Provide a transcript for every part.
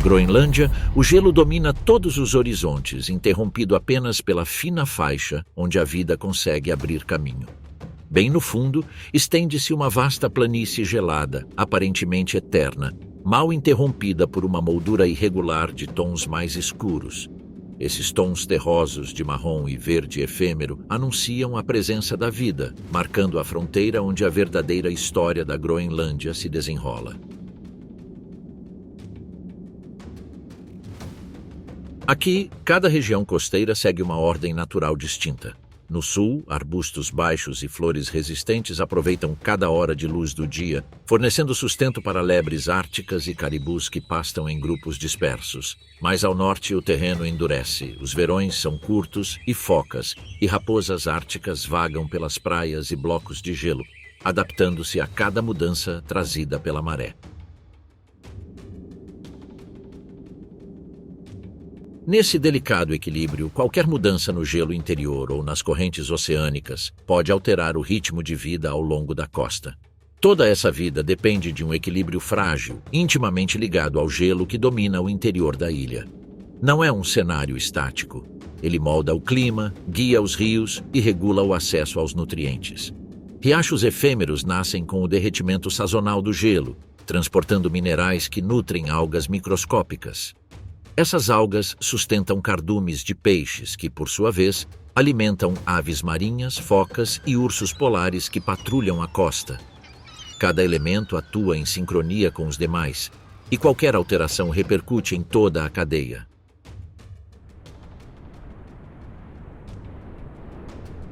Groenlândia, o gelo domina todos os horizontes, interrompido apenas pela fina faixa onde a vida consegue abrir caminho. Bem no fundo, estende-se uma vasta planície gelada, aparentemente eterna, mal interrompida por uma moldura irregular de tons mais escuros. Esses tons terrosos de marrom e verde efêmero anunciam a presença da vida, marcando a fronteira onde a verdadeira história da Groenlândia se desenrola. Aqui, cada região costeira segue uma ordem natural distinta. No sul, arbustos baixos e flores resistentes aproveitam cada hora de luz do dia, fornecendo sustento para lebres árticas e caribus que pastam em grupos dispersos. Mais ao norte, o terreno endurece, os verões são curtos e focas, e raposas árticas vagam pelas praias e blocos de gelo, adaptando-se a cada mudança trazida pela maré. Nesse delicado equilíbrio, qualquer mudança no gelo interior ou nas correntes oceânicas pode alterar o ritmo de vida ao longo da costa. Toda essa vida depende de um equilíbrio frágil, intimamente ligado ao gelo que domina o interior da ilha. Não é um cenário estático. Ele molda o clima, guia os rios e regula o acesso aos nutrientes. Riachos efêmeros nascem com o derretimento sazonal do gelo, transportando minerais que nutrem algas microscópicas. Essas algas sustentam cardumes de peixes que, por sua vez, alimentam aves marinhas, focas e ursos polares que patrulham a costa. Cada elemento atua em sincronia com os demais, e qualquer alteração repercute em toda a cadeia.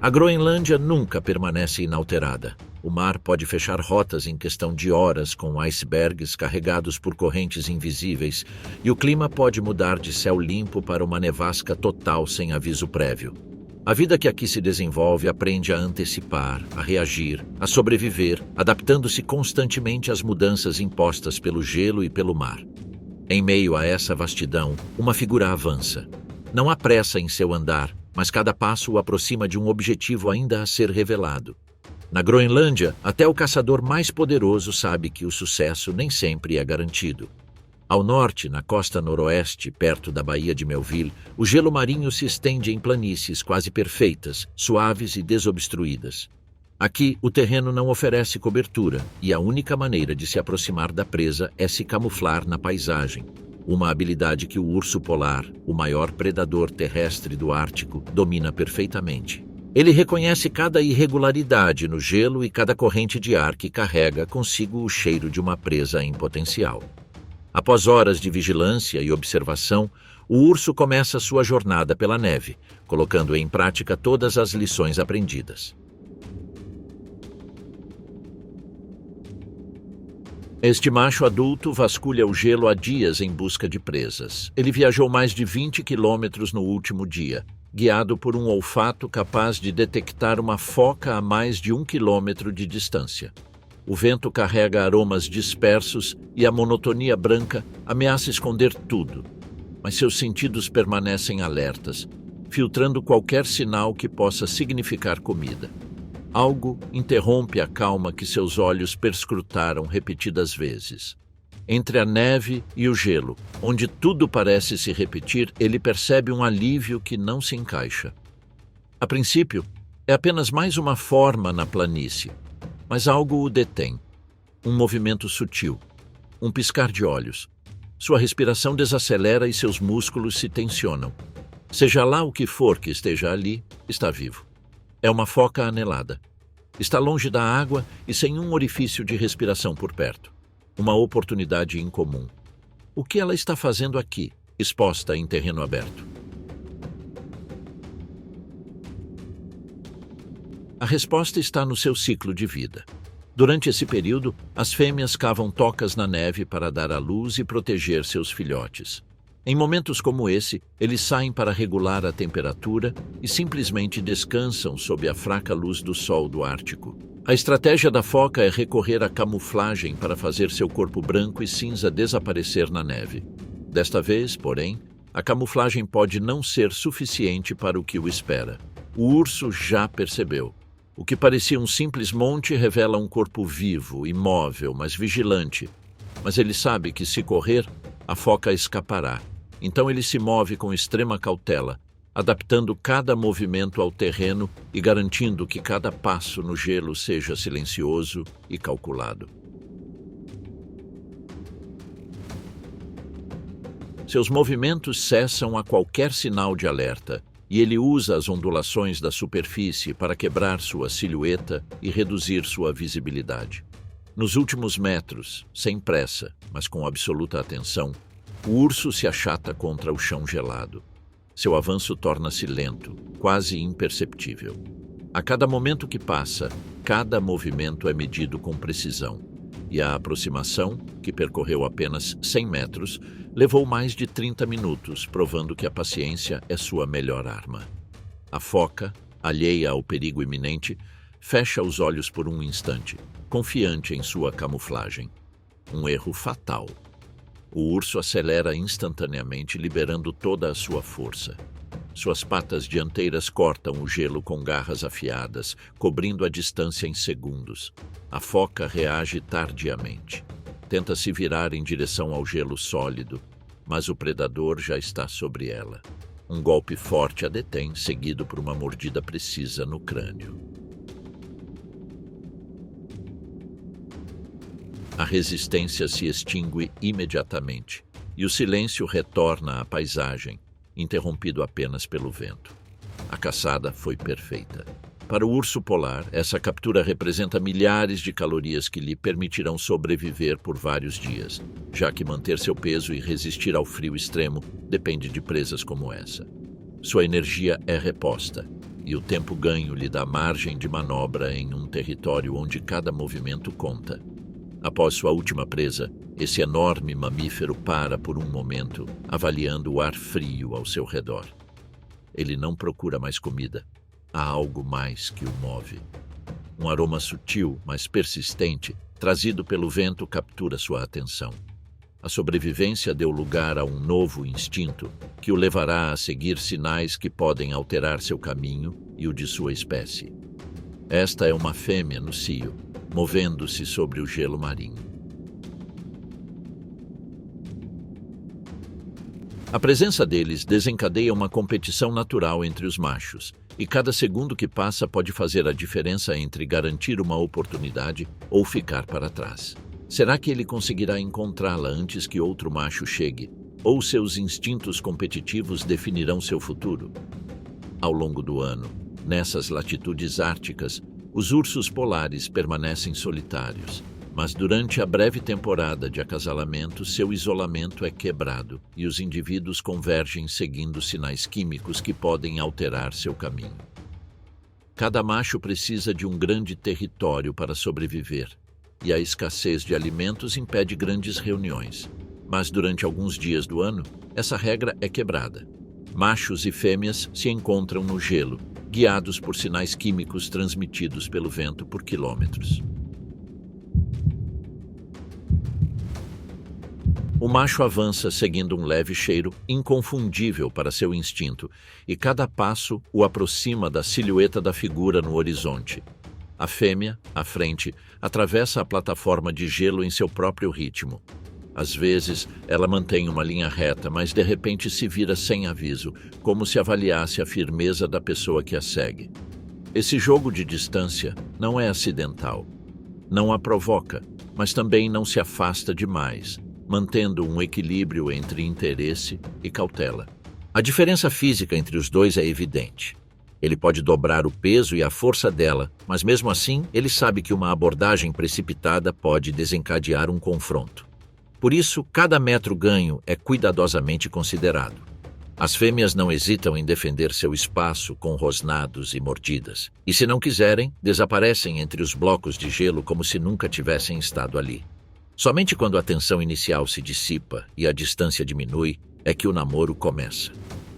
A Groenlândia nunca permanece inalterada. O mar pode fechar rotas em questão de horas com icebergs carregados por correntes invisíveis, e o clima pode mudar de céu limpo para uma nevasca total sem aviso prévio. A vida que aqui se desenvolve aprende a antecipar, a reagir, a sobreviver, adaptando-se constantemente às mudanças impostas pelo gelo e pelo mar. Em meio a essa vastidão, uma figura avança. Não há pressa em seu andar, mas cada passo o aproxima de um objetivo ainda a ser revelado. Na Groenlândia, até o caçador mais poderoso sabe que o sucesso nem sempre é garantido. Ao norte, na costa noroeste, perto da Baía de Melville, o gelo marinho se estende em planícies quase perfeitas, suaves e desobstruídas. Aqui, o terreno não oferece cobertura, e a única maneira de se aproximar da presa é se camuflar na paisagem. Uma habilidade que o urso polar, o maior predador terrestre do Ártico, domina perfeitamente. Ele reconhece cada irregularidade no gelo e cada corrente de ar que carrega consigo o cheiro de uma presa em potencial. Após horas de vigilância e observação, o urso começa sua jornada pela neve, colocando em prática todas as lições aprendidas. Este macho adulto vasculha o gelo há dias em busca de presas. Ele viajou mais de 20 quilômetros no último dia, guiado por um olfato capaz de detectar uma foca a mais de 1 quilômetro de distância. O vento carrega aromas dispersos e a monotonia branca ameaça esconder tudo, mas seus sentidos permanecem alertas, filtrando qualquer sinal que possa significar comida. Algo interrompe a calma que seus olhos perscrutaram repetidas vezes. Entre a neve e o gelo, onde tudo parece se repetir, ele percebe um alívio que não se encaixa. A princípio, é apenas mais uma forma na planície, mas algo o detém. Um movimento sutil, um piscar de olhos. Sua respiração desacelera e seus músculos se tensionam. Seja lá o que for que esteja ali, está vivo. É uma foca anelada. Está longe da água e sem um orifício de respiração por perto. Uma oportunidade incomum. O que ela está fazendo aqui, exposta em terreno aberto? A resposta está no seu ciclo de vida. Durante esse período, as fêmeas cavam tocas na neve para dar à luz e proteger seus filhotes. Em momentos como esse, eles saem para regular a temperatura e simplesmente descansam sob a fraca luz do sol do Ártico. A estratégia da foca é recorrer à camuflagem para fazer seu corpo branco e cinza desaparecer na neve. Desta vez, porém, a camuflagem pode não ser suficiente para o que o espera. O urso já percebeu. O que parecia um simples monte revela um corpo vivo, imóvel, mas vigilante. Mas ele sabe que, se correr, a foca escapará. Então ele se move com extrema cautela, adaptando cada movimento ao terreno e garantindo que cada passo no gelo seja silencioso e calculado. Seus movimentos cessam a qualquer sinal de alerta, e ele usa as ondulações da superfície para quebrar sua silhueta e reduzir sua visibilidade. Nos últimos metros, sem pressa, mas com absoluta atenção, o urso se achata contra o chão gelado. Seu avanço torna-se lento, quase imperceptível. A cada momento que passa, cada movimento é medido com precisão, e a aproximação, que percorreu apenas 100 metros, levou mais de 30 minutos, provando que a paciência é sua melhor arma. A foca, alheia ao perigo iminente, fecha os olhos por um instante, confiante em sua camuflagem. Um erro fatal. O urso acelera instantaneamente, liberando toda a sua força. Suas patas dianteiras cortam o gelo com garras afiadas, cobrindo a distância em segundos. A foca reage tardiamente. Tenta se virar em direção ao gelo sólido, mas o predador já está sobre ela. Um golpe forte a detém, seguido por uma mordida precisa no crânio. A resistência se extingue imediatamente, e o silêncio retorna à paisagem, interrompido apenas pelo vento. A caçada foi perfeita. Para o urso polar, essa captura representa milhares de calorias que lhe permitirão sobreviver por vários dias, já que manter seu peso e resistir ao frio extremo depende de presas como essa. Sua energia é reposta, e o tempo ganho lhe dá margem de manobra em um território onde cada movimento conta. Após sua última presa, esse enorme mamífero para por um momento, avaliando o ar frio ao seu redor. Ele não procura mais comida. Há algo mais que o move. Um aroma sutil, mas persistente, trazido pelo vento, captura sua atenção. A sobrevivência deu lugar a um novo instinto que o levará a seguir sinais que podem alterar seu caminho e o de sua espécie. Esta é uma fêmea no cio, movendo-se sobre o gelo marinho. A presença deles desencadeia uma competição natural entre os machos, e cada segundo que passa pode fazer a diferença entre garantir uma oportunidade ou ficar para trás. Será que ele conseguirá encontrá-la antes que outro macho chegue? Ou seus instintos competitivos definirão seu futuro? Ao longo do ano, nessas latitudes árticas, os ursos polares permanecem solitários, mas durante a breve temporada de acasalamento, seu isolamento é quebrado e os indivíduos convergem seguindo sinais químicos que podem alterar seu caminho. Cada macho precisa de um grande território para sobreviver, e a escassez de alimentos impede grandes reuniões. Mas durante alguns dias do ano, essa regra é quebrada. Machos e fêmeas se encontram no gelo, guiados por sinais químicos transmitidos pelo vento por quilômetros. O macho avança seguindo um leve cheiro inconfundível para seu instinto, e cada passo o aproxima da silhueta da figura no horizonte. A fêmea, à frente, atravessa a plataforma de gelo em seu próprio ritmo. Às vezes, ela mantém uma linha reta, mas de repente se vira sem aviso, como se avaliasse a firmeza da pessoa que a segue. Esse jogo de distância não é acidental. Não a provoca, mas também não se afasta demais, mantendo um equilíbrio entre interesse e cautela. A diferença física entre os dois é evidente. Ele pode dobrar o peso e a força dela, mas mesmo assim, ele sabe que uma abordagem precipitada pode desencadear um confronto. Por isso, cada metro ganho é cuidadosamente considerado. As fêmeas não hesitam em defender seu espaço com rosnados e mordidas, e se não quiserem, desaparecem entre os blocos de gelo como se nunca tivessem estado ali. Somente quando a tensão inicial se dissipa e a distância diminui é que o namoro começa.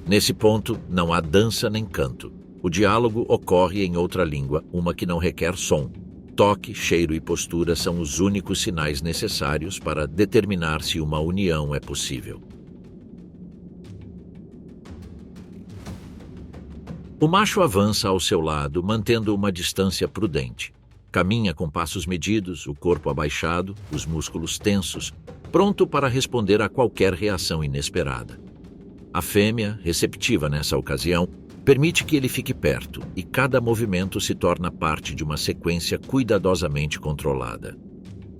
Nesse ponto, não há dança nem canto. O diálogo ocorre em outra língua, uma que não requer som. Toque, cheiro e postura são os únicos sinais necessários para determinar se uma união é possível. O macho avança ao seu lado, mantendo uma distância prudente. Caminha com passos medidos, o corpo abaixado, os músculos tensos, pronto para responder a qualquer reação inesperada. A fêmea, receptiva nessa ocasião, permite que ele fique perto e cada movimento se torna parte de uma sequência cuidadosamente controlada.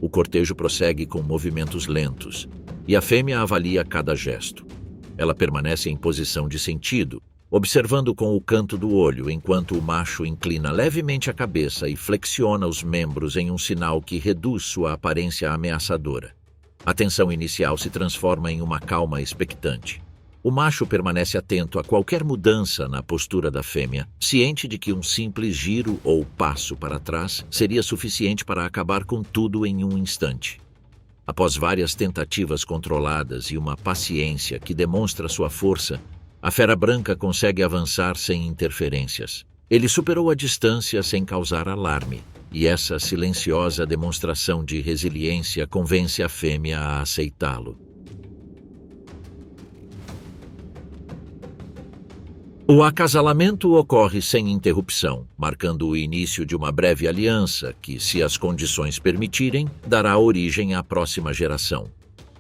O cortejo prossegue com movimentos lentos e a fêmea avalia cada gesto. Ela permanece em posição de sentido, observando com o canto do olho enquanto o macho inclina levemente a cabeça e flexiona os membros em um sinal que reduz sua aparência ameaçadora. A tensão inicial se transforma em uma calma expectante. O macho permanece atento a qualquer mudança na postura da fêmea, ciente de que um simples giro ou passo para trás seria suficiente para acabar com tudo em um instante. Após várias tentativas controladas e uma paciência que demonstra sua força, a fera branca consegue avançar sem interferências. Ele superou a distância sem causar alarme, e essa silenciosa demonstração de resiliência convence a fêmea a aceitá-lo. O acasalamento ocorre sem interrupção, marcando o início de uma breve aliança que, se as condições permitirem, dará origem à próxima geração.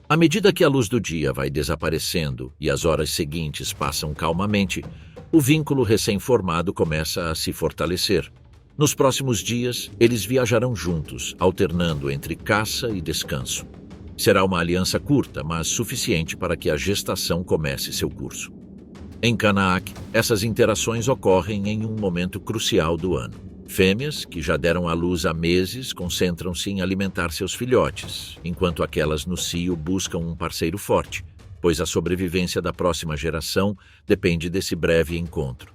À medida que a luz do dia vai desaparecendo e as horas seguintes passam calmamente, o vínculo recém-formado começa a se fortalecer. Nos próximos dias, eles viajarão juntos, alternando entre caça e descanso. Será uma aliança curta, mas suficiente para que a gestação comece seu curso. Em Kanaak, essas interações ocorrem em um momento crucial do ano. Fêmeas, que já deram à luz há meses, concentram-se em alimentar seus filhotes, enquanto aquelas no cio buscam um parceiro forte, pois a sobrevivência da próxima geração depende desse breve encontro.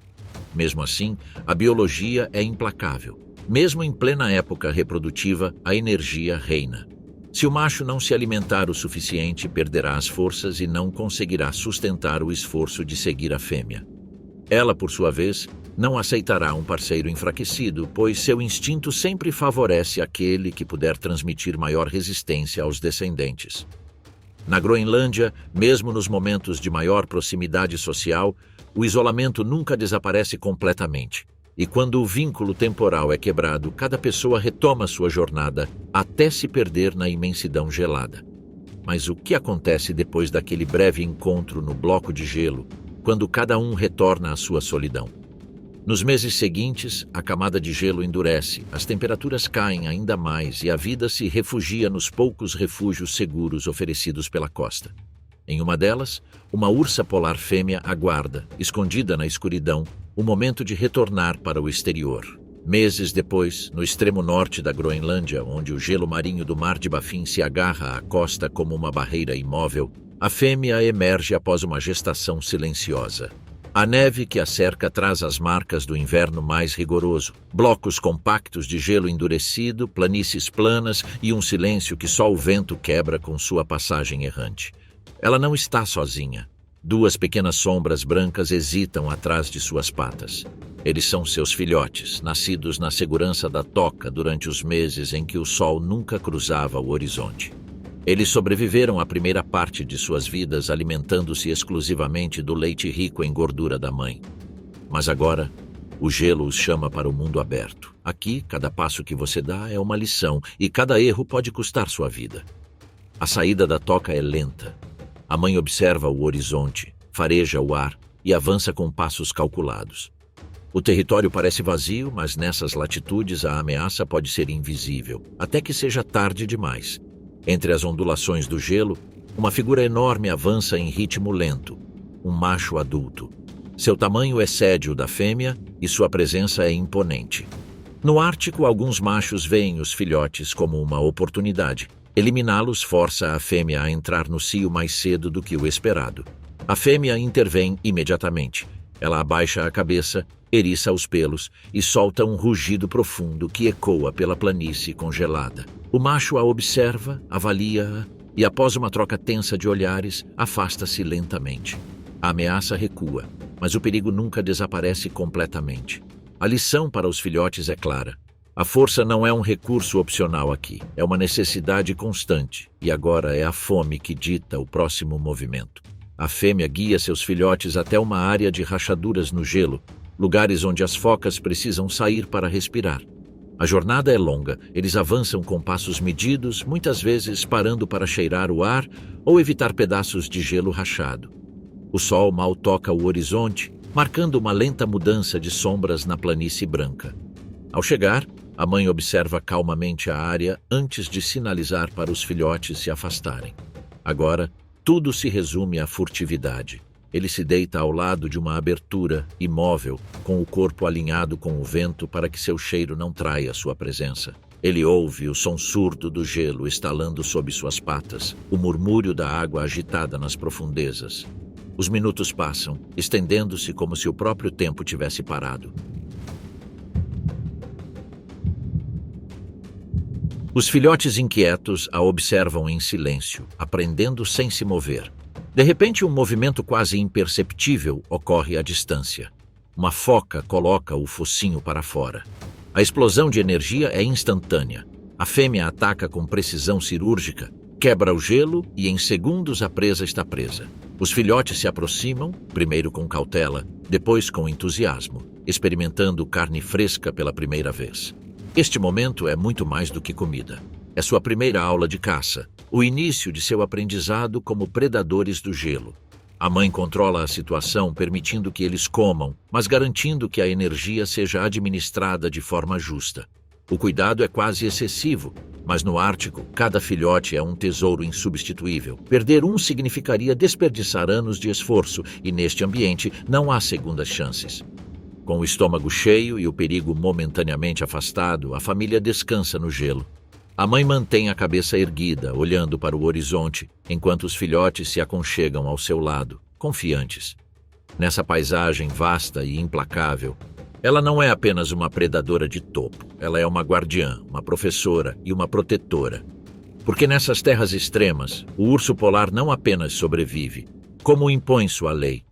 Mesmo assim, a biologia é implacável. Mesmo em plena época reprodutiva, a energia reina. Se o macho não se alimentar o suficiente, perderá as forças e não conseguirá sustentar o esforço de seguir a fêmea. Ela, por sua vez, não aceitará um parceiro enfraquecido, pois seu instinto sempre favorece aquele que puder transmitir maior resistência aos descendentes. Na Groenlândia, mesmo nos momentos de maior proximidade social, o isolamento nunca desaparece completamente. E quando o vínculo temporal é quebrado, cada pessoa retoma sua jornada até se perder na imensidão gelada. Mas o que acontece depois daquele breve encontro no bloco de gelo, quando cada um retorna à sua solidão? Nos meses seguintes, a camada de gelo endurece, as temperaturas caem ainda mais e a vida se refugia nos poucos refúgios seguros oferecidos pela costa. Em uma delas, uma ursa polar fêmea aguarda, escondida na escuridão, o momento de retornar para o exterior. Meses depois, no extremo norte da Groenlândia, onde o gelo marinho do Mar de Baffin se agarra à costa como uma barreira imóvel, a fêmea emerge após uma gestação silenciosa. A neve que a cerca traz as marcas do inverno mais rigoroso, blocos compactos de gelo endurecido, planícies planas e um silêncio que só o vento quebra com sua passagem errante. Ela não está sozinha. Duas pequenas sombras brancas hesitam atrás de suas patas. Eles são seus filhotes, nascidos na segurança da toca durante os meses em que o sol nunca cruzava o horizonte. Eles sobreviveram à primeira parte de suas vidas alimentando-se exclusivamente do leite rico em gordura da mãe. Mas agora, o gelo os chama para o mundo aberto. Aqui, cada passo que você dá é uma lição e cada erro pode custar sua vida. A saída da toca é lenta. A mãe observa o horizonte, fareja o ar e avança com passos calculados. O território parece vazio, mas nessas latitudes a ameaça pode ser invisível, até que seja tarde demais. Entre as ondulações do gelo, uma figura enorme avança em ritmo lento, um macho adulto. Seu tamanho excede o da fêmea e sua presença é imponente. No Ártico, alguns machos veem os filhotes como uma oportunidade. Eliminá-los força a fêmea a entrar no cio mais cedo do que o esperado. A fêmea intervém imediatamente. Ela abaixa a cabeça, eriça os pelos e solta um rugido profundo que ecoa pela planície congelada. O macho a observa, avalia-a e, após uma troca tensa de olhares, afasta-se lentamente. A ameaça recua, mas o perigo nunca desaparece completamente. A lição para os filhotes é clara. A força não é um recurso opcional aqui, é uma necessidade constante, e agora é a fome que dita o próximo movimento. A fêmea guia seus filhotes até uma área de rachaduras no gelo, lugares onde as focas precisam sair para respirar. A jornada é longa, eles avançam com passos medidos, muitas vezes parando para cheirar o ar ou evitar pedaços de gelo rachado. O sol mal toca o horizonte, marcando uma lenta mudança de sombras na planície branca. Ao chegar, a mãe observa calmamente a área antes de sinalizar para os filhotes se afastarem. Agora, tudo se resume à furtividade. Ele se deita ao lado de uma abertura, imóvel, com o corpo alinhado com o vento para que seu cheiro não traia sua presença. Ele ouve o som surdo do gelo estalando sob suas patas, o murmúrio da água agitada nas profundezas. Os minutos passam, estendendo-se como se o próprio tempo tivesse parado. Os filhotes inquietos a observam em silêncio, aprendendo sem se mover. De repente, um movimento quase imperceptível ocorre à distância. Uma foca coloca o focinho para fora. A explosão de energia é instantânea. A fêmea ataca com precisão cirúrgica, quebra o gelo e em segundos a presa está presa. Os filhotes se aproximam, primeiro com cautela, depois com entusiasmo, experimentando carne fresca pela primeira vez. Este momento é muito mais do que comida. É sua primeira aula de caça, o início de seu aprendizado como predadores do gelo. A mãe controla a situação, permitindo que eles comam, mas garantindo que a energia seja administrada de forma justa. O cuidado é quase excessivo, mas no Ártico, cada filhote é um tesouro insubstituível. Perder um significaria desperdiçar anos de esforço, e neste ambiente não há segundas chances. Com o estômago cheio e o perigo momentaneamente afastado, a família descansa no gelo. A mãe mantém a cabeça erguida, olhando para o horizonte, enquanto os filhotes se aconchegam ao seu lado, confiantes. Nessa paisagem vasta e implacável, ela não é apenas uma predadora de topo, ela é uma guardiã, uma professora e uma protetora. Porque nessas terras extremas, o urso polar não apenas sobrevive, como impõe sua lei.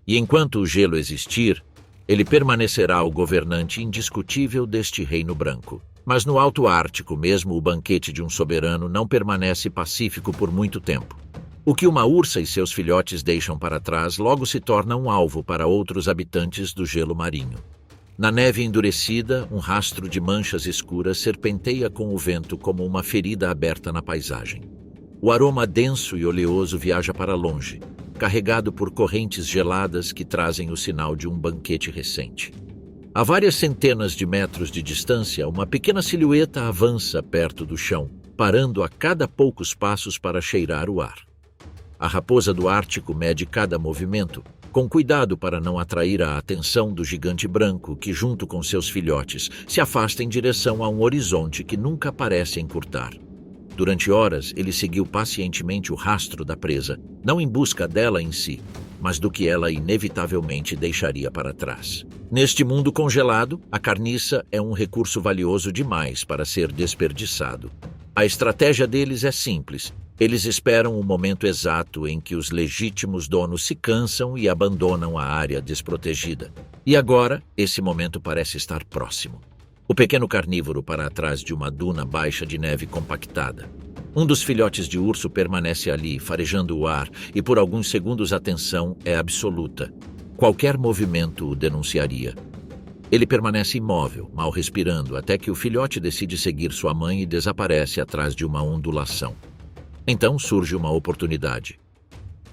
E enquanto o gelo existir, ele permanecerá o governante indiscutível deste reino branco. Mas no Alto Ártico, mesmo o banquete de um soberano não permanece pacífico por muito tempo. O que uma ursa e seus filhotes deixam para trás logo se torna um alvo para outros habitantes do gelo marinho. Na neve endurecida, um rastro de manchas escuras serpenteia com o vento como uma ferida aberta na paisagem. O aroma denso e oleoso viaja para longe, carregado por correntes geladas que trazem o sinal de um banquete recente. A várias centenas de metros de distância, uma pequena silhueta avança perto do chão, parando a cada poucos passos para cheirar o ar. A raposa do Ártico mede cada movimento, com cuidado para não atrair a atenção do gigante branco que, junto com seus filhotes, se afasta em direção a um horizonte que nunca parece encurtar. Durante horas, ele seguiu pacientemente o rastro da presa, não em busca dela em si, mas do que ela inevitavelmente deixaria para trás. Neste mundo congelado, a carniça é um recurso valioso demais para ser desperdiçado. A estratégia deles é simples. Eles esperam o momento exato em que os legítimos donos se cansam e abandonam a área desprotegida. E agora, esse momento parece estar próximo. O pequeno carnívoro para trás de uma duna baixa de neve compactada. Um dos filhotes de urso permanece ali, farejando o ar, e por alguns segundos a tensão é absoluta. Qualquer movimento o denunciaria. Ele permanece imóvel, mal respirando, até que o filhote decide seguir sua mãe e desaparece atrás de uma ondulação. Então surge uma oportunidade.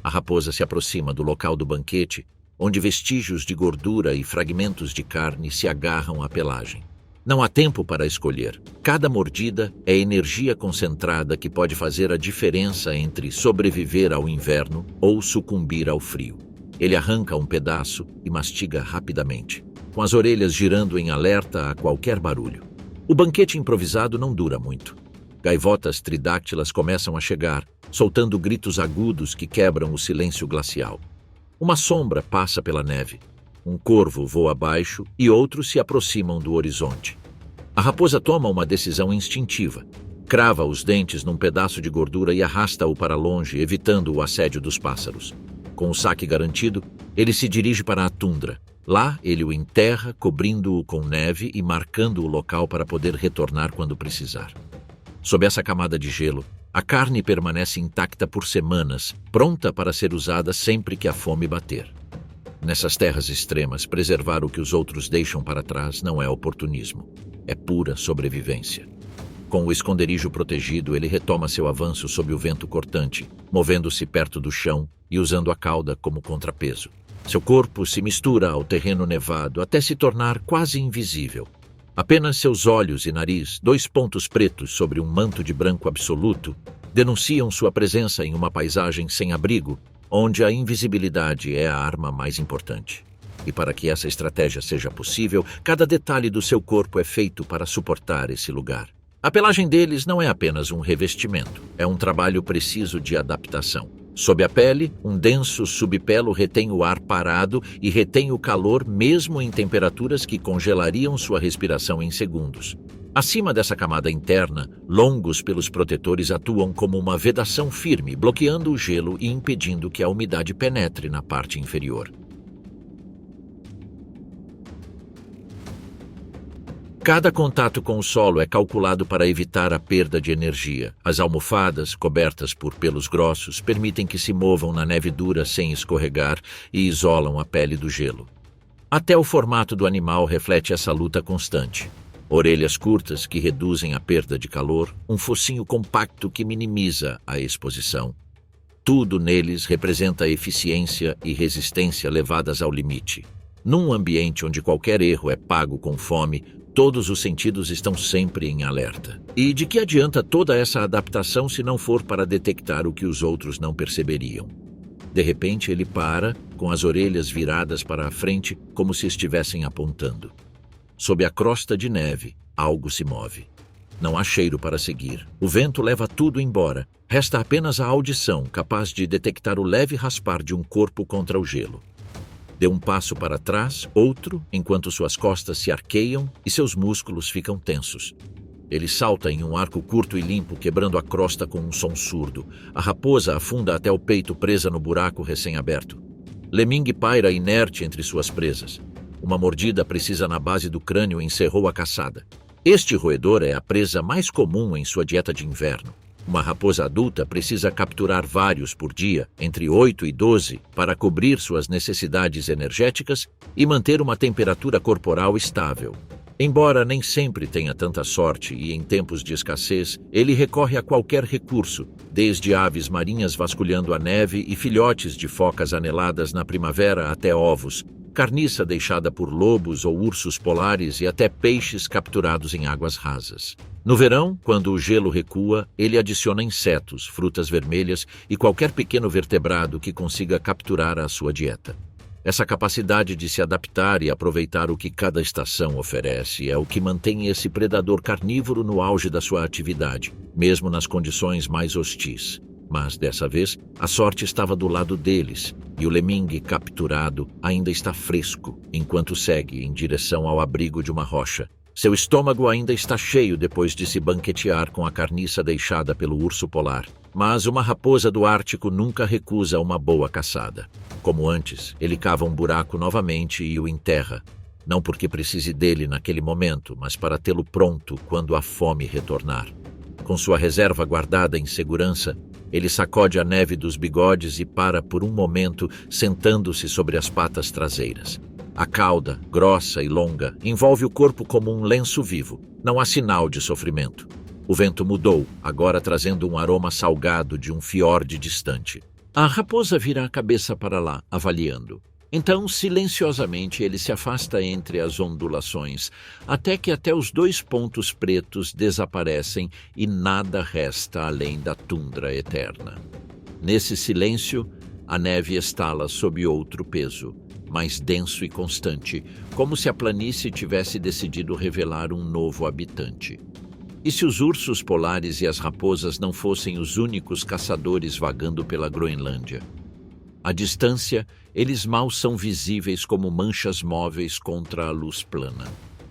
A raposa se aproxima do local do banquete, onde vestígios de gordura e fragmentos de carne se agarram à pelagem. Não há tempo para escolher. Cada mordida é energia concentrada que pode fazer a diferença entre sobreviver ao inverno ou sucumbir ao frio. Ele arranca um pedaço e mastiga rapidamente, com as orelhas girando em alerta a qualquer barulho. O banquete improvisado não dura muito. Gaivotas tridáctilas começam a chegar, soltando gritos agudos que quebram o silêncio glacial. Uma sombra passa pela neve. Um corvo voa abaixo e outros se aproximam do horizonte. A raposa toma uma decisão instintiva. Crava os dentes num pedaço de gordura e arrasta-o para longe, evitando o assédio dos pássaros. Com o saque garantido, ele se dirige para a tundra. Lá, ele o enterra, cobrindo-o com neve e marcando o local para poder retornar quando precisar. Sob essa camada de gelo, a carne permanece intacta por semanas, pronta para ser usada sempre que a fome bater. Nessas terras extremas, preservar o que os outros deixam para trás não é oportunismo, é pura sobrevivência. Com o esconderijo protegido, ele retoma seu avanço sob o vento cortante, movendo-se perto do chão e usando a cauda como contrapeso. Seu corpo se mistura ao terreno nevado até se tornar quase invisível. Apenas seus olhos e nariz, 2 pontos pretos sobre um manto de branco absoluto, denunciam sua presença em uma paisagem sem abrigo, onde a invisibilidade é a arma mais importante. E para que essa estratégia seja possível, cada detalhe do seu corpo é feito para suportar esse lugar. A pelagem deles não é apenas um revestimento, é um trabalho preciso de adaptação. Sob a pele, um denso subpelo retém o ar parado e retém o calor mesmo em temperaturas que congelariam sua respiração em segundos. Acima dessa camada interna, longos pelos protetores atuam como uma vedação firme, bloqueando o gelo e impedindo que a umidade penetre na parte inferior. Cada contato com o solo é calculado para evitar a perda de energia. As almofadas, cobertas por pelos grossos, permitem que se movam na neve dura sem escorregar e isolam a pele do gelo. Até o formato do animal reflete essa luta constante. Orelhas curtas que reduzem a perda de calor, um focinho compacto que minimiza a exposição. Tudo neles representa eficiência e resistência levadas ao limite. Num ambiente onde qualquer erro é pago com fome, todos os sentidos estão sempre em alerta. E de que adianta toda essa adaptação se não for para detectar o que os outros não perceberiam? De repente ele para, com as orelhas viradas para a frente, como se estivessem apontando. Sob a crosta de neve, algo se move. Não há cheiro para seguir. O vento leva tudo embora. Resta apenas a audição, capaz de detectar o leve raspar de um corpo contra o gelo. Dê um passo para trás, outro, enquanto suas costas se arqueiam e seus músculos ficam tensos. Ele salta em um arco curto e limpo, quebrando a crosta com um som surdo. A raposa afunda até o peito, presa no buraco recém-aberto. Leming paira inerte entre suas presas. Uma mordida precisa na base do crânio encerrou a caçada. Este roedor é a presa mais comum em sua dieta de inverno. Uma raposa adulta precisa capturar vários por dia, entre 8 e 12, para cobrir suas necessidades energéticas e manter uma temperatura corporal estável. Embora nem sempre tenha tanta sorte e em tempos de escassez, ele recorre a qualquer recurso, desde aves marinhas vasculhando a neve e filhotes de focas aneladas na primavera até ovos, carniça deixada por lobos ou ursos polares e até peixes capturados em águas rasas. No verão, quando o gelo recua, ele adiciona insetos, frutas vermelhas e qualquer pequeno vertebrado que consiga capturar a sua dieta. Essa capacidade de se adaptar e aproveitar o que cada estação oferece é o que mantém esse predador carnívoro no auge da sua atividade, mesmo nas condições mais hostis. Mas, dessa vez, a sorte estava do lado deles, e o leming capturado ainda está fresco, enquanto segue em direção ao abrigo de uma rocha. Seu estômago ainda está cheio depois de se banquetear com a carniça deixada pelo urso polar. Mas uma raposa do Ártico nunca recusa uma boa caçada. Como antes, ele cava um buraco novamente e o enterra. Não porque precise dele naquele momento, mas para tê-lo pronto quando a fome retornar. Com sua reserva guardada em segurança, ele sacode a neve dos bigodes e para por um momento, sentando-se sobre as patas traseiras. A cauda, grossa e longa, envolve o corpo como um lenço vivo. Não há sinal de sofrimento. O vento mudou, agora trazendo um aroma salgado de um fiorde distante. A raposa vira a cabeça para lá, avaliando. Então, silenciosamente, ele se afasta entre as ondulações, até os 2 pontos pretos desaparecem e nada resta além da tundra eterna. Nesse silêncio, a neve estala sob outro peso, mais denso e constante, como se a planície tivesse decidido revelar um novo habitante. E se os ursos polares e as raposas não fossem os únicos caçadores vagando pela Groenlândia? À distância, eles mal são visíveis como manchas móveis contra a luz plana.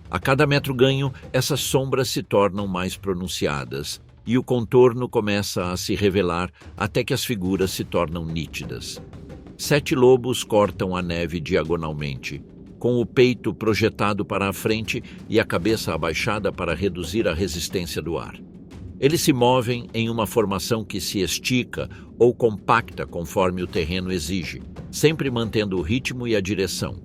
A cada metro ganho, essas sombras se tornam mais pronunciadas e o contorno começa a se revelar até que as figuras se tornam nítidas. 7 lobos cortam a neve diagonalmente, com o peito projetado para a frente e a cabeça abaixada para reduzir a resistência do ar. Eles se movem em uma formação que se estica ou compacta conforme o terreno exige, sempre mantendo o ritmo e a direção.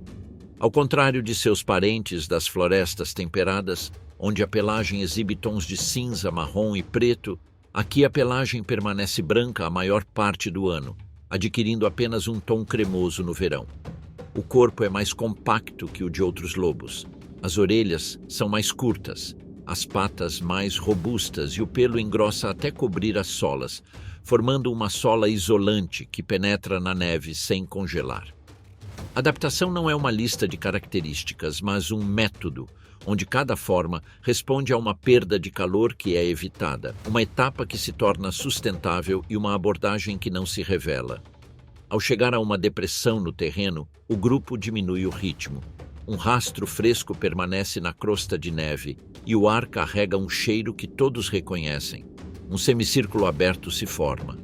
Ao contrário de seus parentes das florestas temperadas, onde a pelagem exibe tons de cinza, marrom e preto, aqui a pelagem permanece branca a maior parte do ano, adquirindo apenas um tom cremoso no verão. O corpo é mais compacto que o de outros lobos. As orelhas são mais curtas, as patas mais robustas e o pelo engrossa até cobrir as solas, formando uma sola isolante que penetra na neve sem congelar. A adaptação não é uma lista de características, mas um método, onde cada forma responde a uma perda de calor que é evitada, uma etapa que se torna sustentável e uma abordagem que não se revela. Ao chegar a uma depressão no terreno, o grupo diminui o ritmo. Um rastro fresco permanece na crosta de neve e o ar carrega um cheiro que todos reconhecem. Um semicírculo aberto se forma.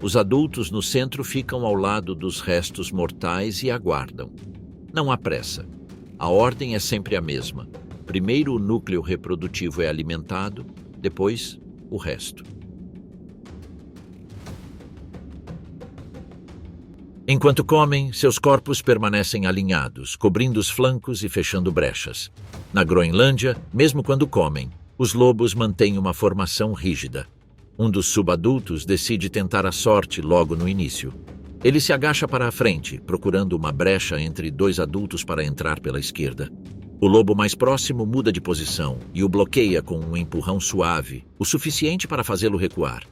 Os adultos no centro ficam ao lado dos restos mortais e aguardam. Não há pressa. A ordem é sempre a mesma. Primeiro o núcleo reprodutivo é alimentado, depois o resto. Enquanto comem, seus corpos permanecem alinhados, cobrindo os flancos e fechando brechas. Na Groenlândia, mesmo quando comem, os lobos mantêm uma formação rígida. Um dos subadultos decide tentar a sorte logo no início. Ele se agacha para a frente, procurando uma brecha entre dois adultos para entrar pela esquerda. O lobo mais próximo muda de posição e o bloqueia com um empurrão suave, o suficiente para fazê-lo recuar.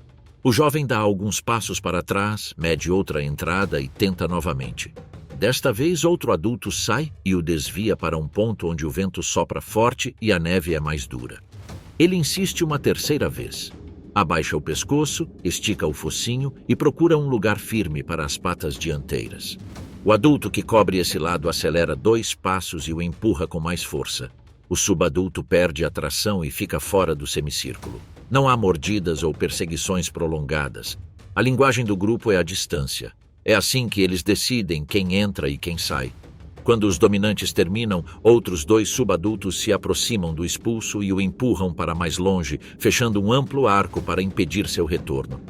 O jovem dá alguns passos para trás, mede outra entrada e tenta novamente. Desta vez, outro adulto sai e o desvia para um ponto onde o vento sopra forte e a neve é mais dura. Ele insiste uma terceira vez. Abaixa o pescoço, estica o focinho e procura um lugar firme para as patas dianteiras. O adulto que cobre esse lado acelera 2 passos e o empurra com mais força. O subadulto perde a tração e fica fora do semicírculo. Não há mordidas ou perseguições prolongadas. A linguagem do grupo é a distância. É assim que eles decidem quem entra e quem sai. Quando os dominantes terminam, outros 2 subadultos se aproximam do expulso e o empurram para mais longe, fechando um amplo arco para impedir seu retorno.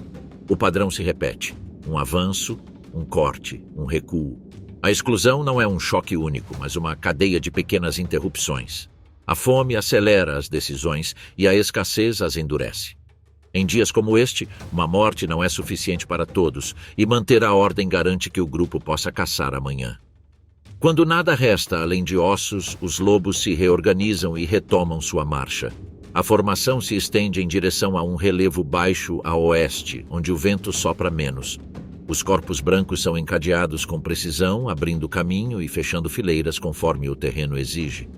O padrão se repete. Um avanço, um corte, um recuo. A exclusão não é um choque único, mas uma cadeia de pequenas interrupções. A fome acelera as decisões e a escassez as endurece. Em dias como este, uma morte não é suficiente para todos e manter a ordem garante que o grupo possa caçar amanhã. Quando nada resta além de ossos, os lobos se reorganizam e retomam sua marcha. A formação se estende em direção a um relevo baixo a oeste, onde o vento sopra menos. Os corpos brancos são encadeados com precisão, abrindo caminho e fechando fileiras conforme o terreno exige.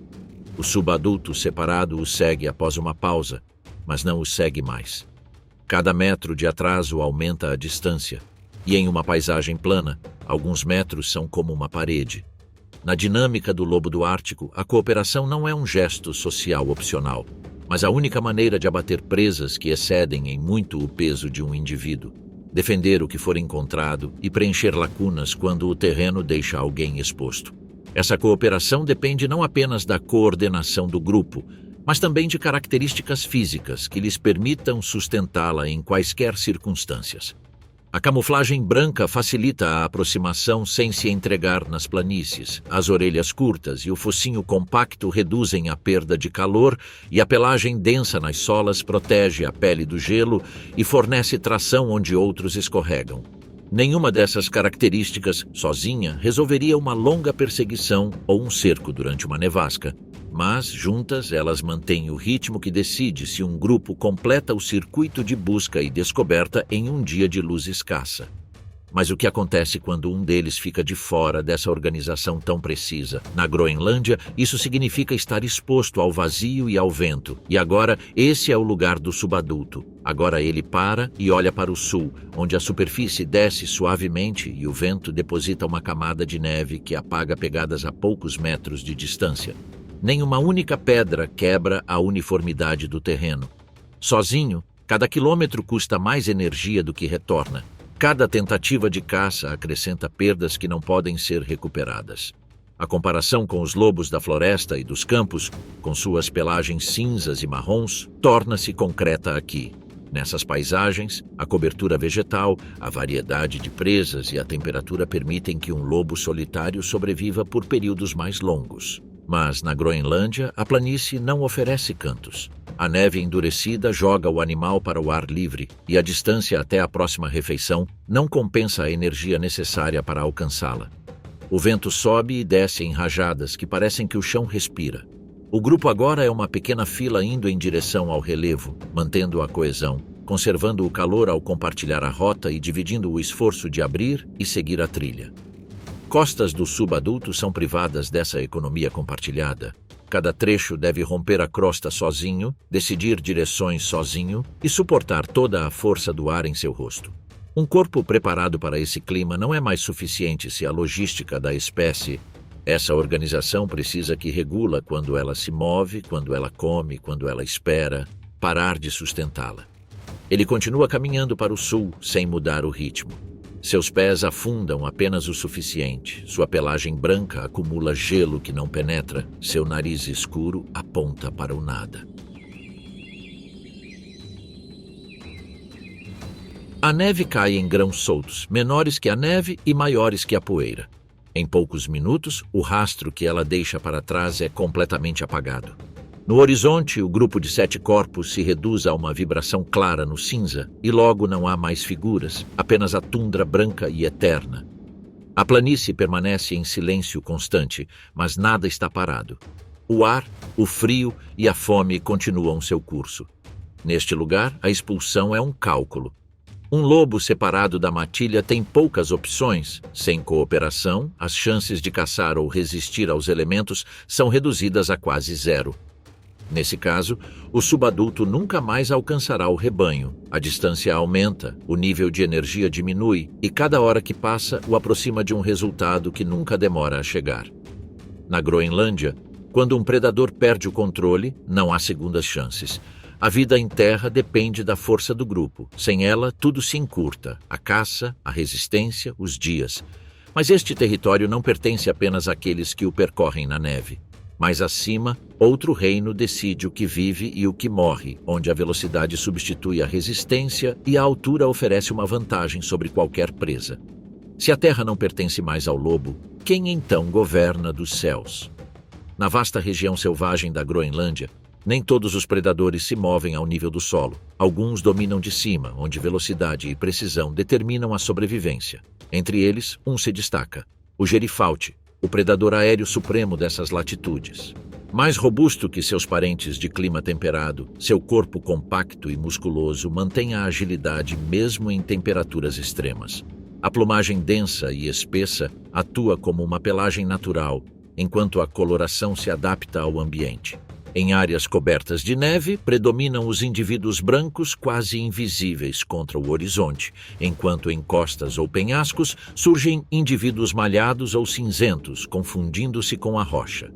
O subadulto separado os segue após uma pausa, mas não os segue mais. Cada metro de atraso aumenta a distância, e em uma paisagem plana, alguns metros são como uma parede. Na dinâmica do lobo do Ártico, a cooperação não é um gesto social opcional, mas a única maneira de abater presas que excedem em muito o peso de um indivíduo. Defender o que for encontrado e preencher lacunas quando o terreno deixa alguém exposto. Essa cooperação depende não apenas da coordenação do grupo, mas também de características físicas que lhes permitam sustentá-la em quaisquer circunstâncias. A camuflagem branca facilita a aproximação sem se entregar nas planícies. As orelhas curtas e o focinho compacto reduzem a perda de calor e a pelagem densa nas solas protege a pele do gelo e fornece tração onde outros escorregam. Nenhuma dessas características, sozinha, resolveria uma longa perseguição ou um cerco durante uma nevasca. Mas, juntas, elas mantêm o ritmo que decide se um grupo completa o circuito de busca e descoberta em um dia de luz escassa. Mas o que acontece quando um deles fica de fora dessa organização tão precisa? Na Groenlândia, isso significa estar exposto ao vazio e ao vento. E agora, esse é o lugar do subadulto. Agora ele para e olha para o sul, onde a superfície desce suavemente e o vento deposita uma camada de neve que apaga pegadas a poucos metros de distância. Nem uma única pedra quebra a uniformidade do terreno. Sozinho, cada quilômetro custa mais energia do que retorna. Cada tentativa de caça acrescenta perdas que não podem ser recuperadas. A comparação com os lobos da floresta e dos campos, com suas pelagens cinzas e marrons, torna-se concreta aqui. Nessas paisagens, a cobertura vegetal, a variedade de presas e a temperatura permitem que um lobo solitário sobreviva por períodos mais longos. Mas na Groenlândia, a planície não oferece cantos. A neve endurecida joga o animal para o ar livre e a distância até a próxima refeição não compensa a energia necessária para alcançá-la. O vento sobe e desce em rajadas que parecem que o chão respira. O grupo agora é uma pequena fila indo em direção ao relevo, mantendo a coesão, conservando o calor ao compartilhar a rota e dividindo o esforço de abrir e seguir a trilha. Costas do subadulto são privadas dessa economia compartilhada. Cada trecho deve romper a crosta sozinho, decidir direções sozinho e suportar toda a força do ar em seu rosto. Um corpo preparado para esse clima não é mais suficiente se a logística da espécie. Essa organização precisa que regula quando ela se move, quando ela come, quando ela espera, parar de sustentá-la. Ele continua caminhando para o sul, sem mudar o ritmo. Seus pés afundam apenas o suficiente, sua pelagem branca acumula gelo que não penetra, seu nariz escuro aponta para o nada. A neve cai em grãos soltos, menores que a neve e maiores que a poeira. Em poucos minutos, o rastro que ela deixa para trás é completamente apagado. No horizonte, o grupo de 7 corpos se reduz a uma vibração clara no cinza e logo não há mais figuras, apenas a tundra branca e eterna. A planície permanece em silêncio constante, mas nada está parado. O ar, o frio e a fome continuam seu curso. Neste lugar, a expulsão é um cálculo. Um lobo separado da matilha tem poucas opções. Sem cooperação, as chances de caçar ou resistir aos elementos são reduzidas a quase zero. Nesse caso, o subadulto nunca mais alcançará o rebanho. A distância aumenta, o nível de energia diminui e cada hora que passa o aproxima de um resultado que nunca demora a chegar. Na Groenlândia, quando um predador perde o controle, não há segundas chances. A vida em terra depende da força do grupo. Sem ela, tudo se encurta. A caça, a resistência, os dias. Mas este território não pertence apenas àqueles que o percorrem na neve. Mais acima, outro reino decide o que vive e o que morre, onde a velocidade substitui a resistência e a altura oferece uma vantagem sobre qualquer presa. Se a terra não pertence mais ao lobo, quem então governa dos céus? Na vasta região selvagem da Groenlândia, nem todos os predadores se movem ao nível do solo. Alguns dominam de cima, onde velocidade e precisão determinam a sobrevivência. Entre eles, um se destaca: o gerifalte, o predador aéreo supremo dessas latitudes. Mais robusto que seus parentes de clima temperado, seu corpo compacto e musculoso mantém a agilidade mesmo em temperaturas extremas. A plumagem densa e espessa atua como uma pelagem natural, enquanto a coloração se adapta ao ambiente. Em áreas cobertas de neve, predominam os indivíduos brancos quase invisíveis contra o horizonte, enquanto em costas ou penhascos surgem indivíduos malhados ou cinzentos, confundindo-se com a rocha.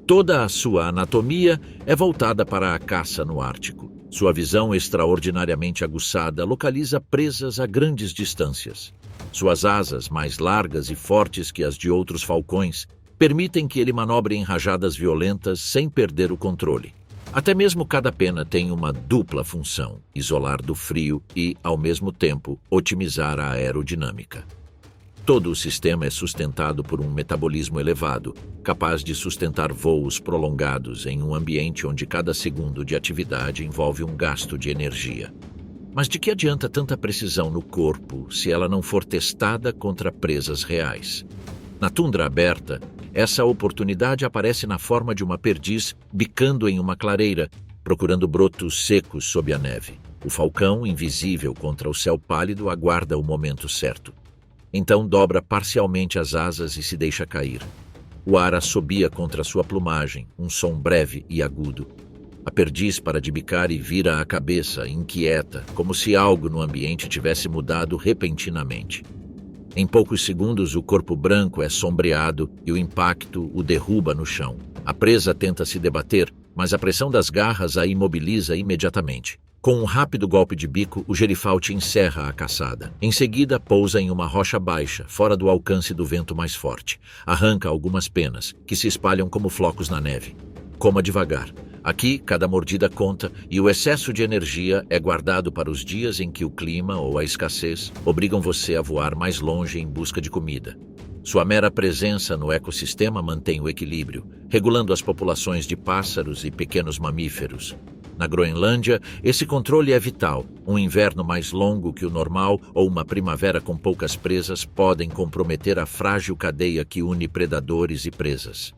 Toda a sua anatomia é voltada para a caça no Ártico. Sua visão extraordinariamente aguçada localiza presas a grandes distâncias. Suas asas, mais largas e fortes que as de outros falcões, permitem que ele manobre em rajadas violentas sem perder o controle. Até mesmo cada pena tem uma dupla função: isolar do frio e, ao mesmo tempo, otimizar a aerodinâmica. Todo o sistema é sustentado por um metabolismo elevado, capaz de sustentar voos prolongados em um ambiente onde cada segundo de atividade envolve um gasto de energia. Mas de que adianta tanta precisão no corpo se ela não for testada contra presas reais? Na tundra aberta, essa oportunidade aparece na forma de uma perdiz bicando em uma clareira, procurando brotos secos sob a neve. O falcão, invisível contra o céu pálido, aguarda o momento certo. Então dobra parcialmente as asas e se deixa cair. O ar assobia contra sua plumagem, um som breve e agudo. A perdiz para de bicar e vira a cabeça, inquieta, como se algo no ambiente tivesse mudado repentinamente. Em poucos segundos, o corpo branco é sombreado e o impacto o derruba no chão. A presa tenta se debater, mas a pressão das garras a imobiliza imediatamente. Com um rápido golpe de bico, o gerifalte encerra a caçada. Em seguida, pousa em uma rocha baixa, fora do alcance do vento mais forte. Arranca algumas penas, que se espalham como flocos na neve. Coma devagar. Aqui, cada mordida conta e o excesso de energia é guardado para os dias em que o clima ou a escassez obrigam você a voar mais longe em busca de comida. Sua mera presença no ecossistema mantém o equilíbrio, regulando as populações de pássaros e pequenos mamíferos. Na Groenlândia, esse controle é vital. Um inverno mais longo que o normal ou uma primavera com poucas presas podem comprometer a frágil cadeia que une predadores e presas.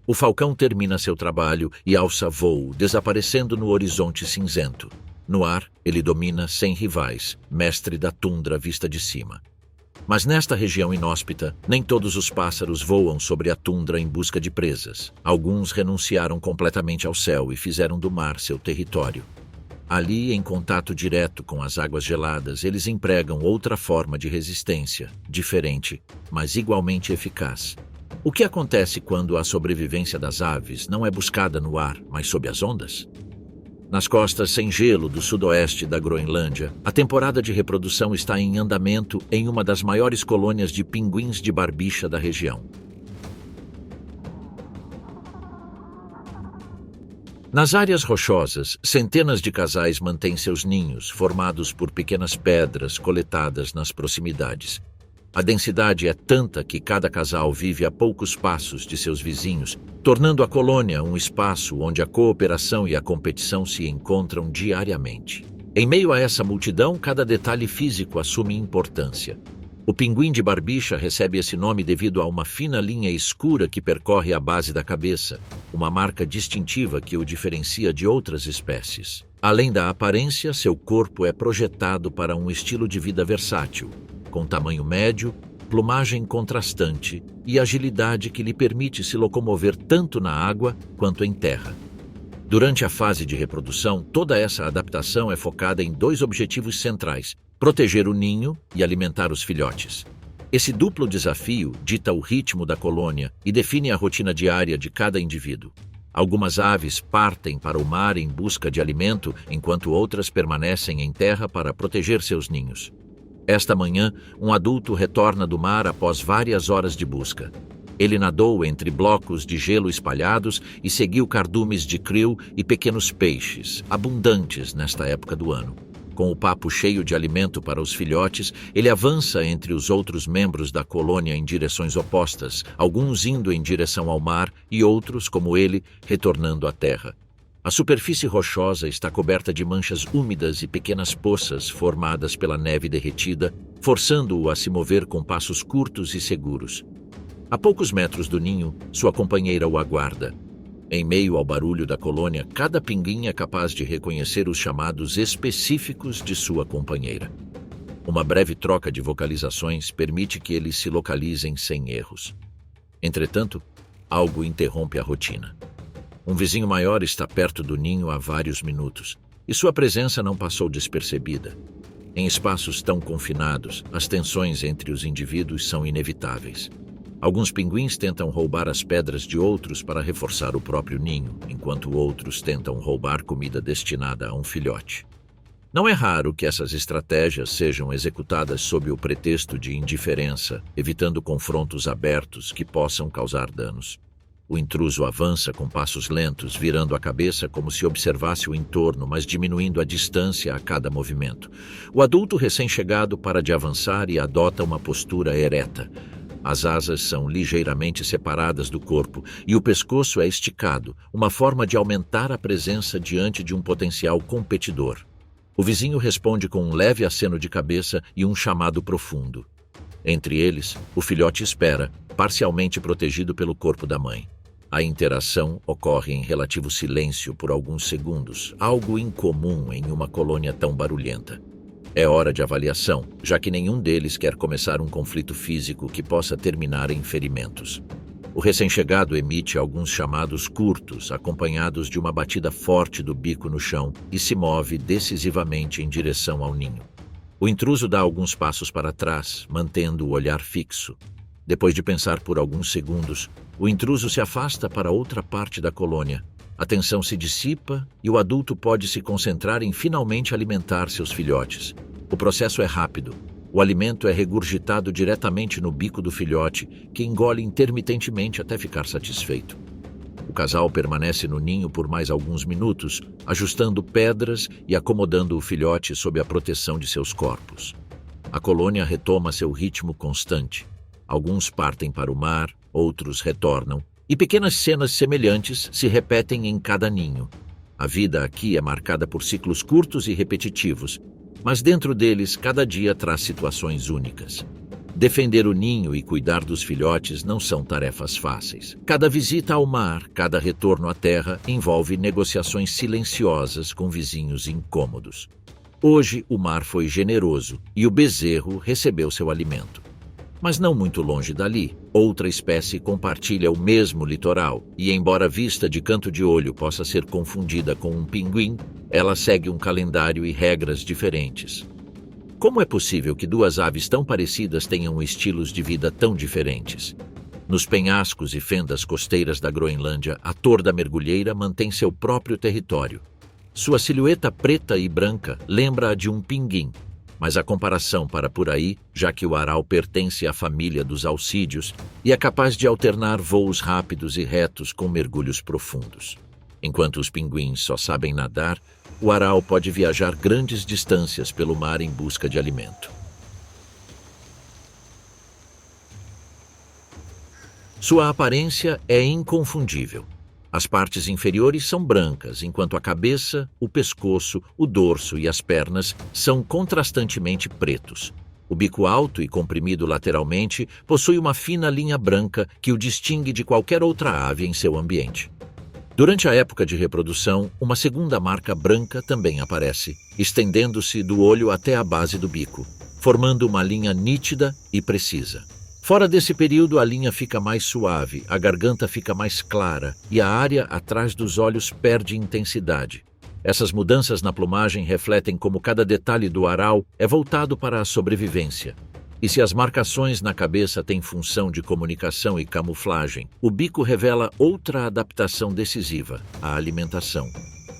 O falcão termina seu trabalho e alça voo, desaparecendo no horizonte cinzento. No ar, ele domina sem rivais, mestre da tundra vista de cima. Mas nesta região inóspita, nem todos os pássaros voam sobre a tundra em busca de presas. Alguns renunciaram completamente ao céu e fizeram do mar seu território. Ali, em contato direto com as águas geladas, eles empregam outra forma de resistência, diferente, mas igualmente eficaz. O que acontece quando a sobrevivência das aves não é buscada no ar, mas sob as ondas? Nas costas sem gelo do sudoeste da Groenlândia, a temporada de reprodução está em andamento em uma das maiores colônias de pinguins de barbicha da região. Nas áreas rochosas, centenas de casais mantêm seus ninhos, formados por pequenas pedras coletadas nas proximidades. A densidade é tanta que cada casal vive a poucos passos de seus vizinhos, tornando a colônia um espaço onde a cooperação e a competição se encontram diariamente. Em meio a essa multidão, cada detalhe físico assume importância. O pinguim de barbicha recebe esse nome devido a uma fina linha escura que percorre a base da cabeça, uma marca distintiva que o diferencia de outras espécies. Além da aparência, seu corpo é projetado para um estilo de vida versátil, com tamanho médio, plumagem contrastante e agilidade que lhe permite se locomover tanto na água quanto em terra. Durante a fase de reprodução, toda essa adaptação é focada em dois objetivos centrais: proteger o ninho e alimentar os filhotes. Esse duplo desafio dita o ritmo da colônia e define a rotina diária de cada indivíduo. Algumas aves partem para o mar em busca de alimento, enquanto outras permanecem em terra para proteger seus ninhos. Esta manhã, um adulto retorna do mar após várias horas de busca. Ele nadou entre blocos de gelo espalhados e seguiu cardumes de krill e pequenos peixes, abundantes nesta época do ano. Com o papo cheio de alimento para os filhotes, ele avança entre os outros membros da colônia em direções opostas, alguns indo em direção ao mar e outros, como ele, retornando à terra. A superfície rochosa está coberta de manchas úmidas e pequenas poças formadas pela neve derretida, forçando-o a se mover com passos curtos e seguros. A poucos metros do ninho, sua companheira o aguarda. Em meio ao barulho da colônia, cada pinguim é capaz de reconhecer os chamados específicos de sua companheira. Uma breve troca de vocalizações permite que eles se localizem sem erros. Entretanto, algo interrompe a rotina. Um vizinho maior está perto do ninho há vários minutos, e sua presença não passou despercebida. Em espaços tão confinados, as tensões entre os indivíduos são inevitáveis. Alguns pinguins tentam roubar as pedras de outros para reforçar o próprio ninho, enquanto outros tentam roubar comida destinada a um filhote. Não é raro que essas estratégias sejam executadas sob o pretexto de indiferença, evitando confrontos abertos que possam causar danos. O intruso avança com passos lentos, virando a cabeça como se observasse o entorno, mas diminuindo a distância a cada movimento. O adulto recém-chegado para de avançar e adota uma postura ereta. As asas são ligeiramente separadas do corpo e o pescoço é esticado, uma forma de aumentar a presença diante de um potencial competidor. O vizinho responde com um leve aceno de cabeça e um chamado profundo. Entre eles, o filhote espera, parcialmente protegido pelo corpo da mãe. A interação ocorre em relativo silêncio por alguns segundos, algo incomum em uma colônia tão barulhenta. É hora de avaliação, já que nenhum deles quer começar um conflito físico que possa terminar em ferimentos. O recém-chegado emite alguns chamados curtos, acompanhados de uma batida forte do bico no chão, e se move decisivamente em direção ao ninho. O intruso dá alguns passos para trás, mantendo o olhar fixo. Depois de pensar por alguns segundos, o intruso se afasta para outra parte da colônia. A tensão se dissipa e o adulto pode se concentrar em finalmente alimentar seus filhotes. O processo é rápido. O alimento é regurgitado diretamente no bico do filhote, que engole intermitentemente até ficar satisfeito. O casal permanece no ninho por mais alguns minutos, ajustando pedras e acomodando o filhote sob a proteção de seus corpos. A colônia retoma seu ritmo constante. Alguns partem para o mar, outros retornam, e pequenas cenas semelhantes se repetem em cada ninho. A vida aqui é marcada por ciclos curtos e repetitivos, mas dentro deles cada dia traz situações únicas. Defender o ninho e cuidar dos filhotes não são tarefas fáceis. Cada visita ao mar, cada retorno à terra envolve negociações silenciosas com vizinhos incômodos. Hoje o mar foi generoso e o bezerro recebeu seu alimento. Mas não muito longe dali, outra espécie compartilha o mesmo litoral e, embora vista de canto de olho possa ser confundida com um pinguim, ela segue um calendário e regras diferentes. Como é possível que duas aves tão parecidas tenham estilos de vida tão diferentes? Nos penhascos e fendas costeiras da Groenlândia, a torda mergulheira mantém seu próprio território. Sua silhueta preta e branca lembra a de um pinguim, mas a comparação para por aí, já que o aral pertence à família dos alcídeos e é capaz de alternar voos rápidos e retos com mergulhos profundos. Enquanto os pinguins só sabem nadar, o aral pode viajar grandes distâncias pelo mar em busca de alimento. Sua aparência é inconfundível. As partes inferiores são brancas, enquanto a cabeça, o pescoço, o dorso e as pernas são contrastantemente pretos. O bico alto e comprimido lateralmente possui uma fina linha branca que o distingue de qualquer outra ave em seu ambiente. Durante a época de reprodução, uma segunda marca branca também aparece, estendendo-se do olho até a base do bico, formando uma linha nítida e precisa. Fora desse período, a linha fica mais suave, a garganta fica mais clara e a área atrás dos olhos perde intensidade. Essas mudanças na plumagem refletem como cada detalhe do aral é voltado para a sobrevivência. E se as marcações na cabeça têm função de comunicação e camuflagem, o bico revela outra adaptação decisiva, a alimentação.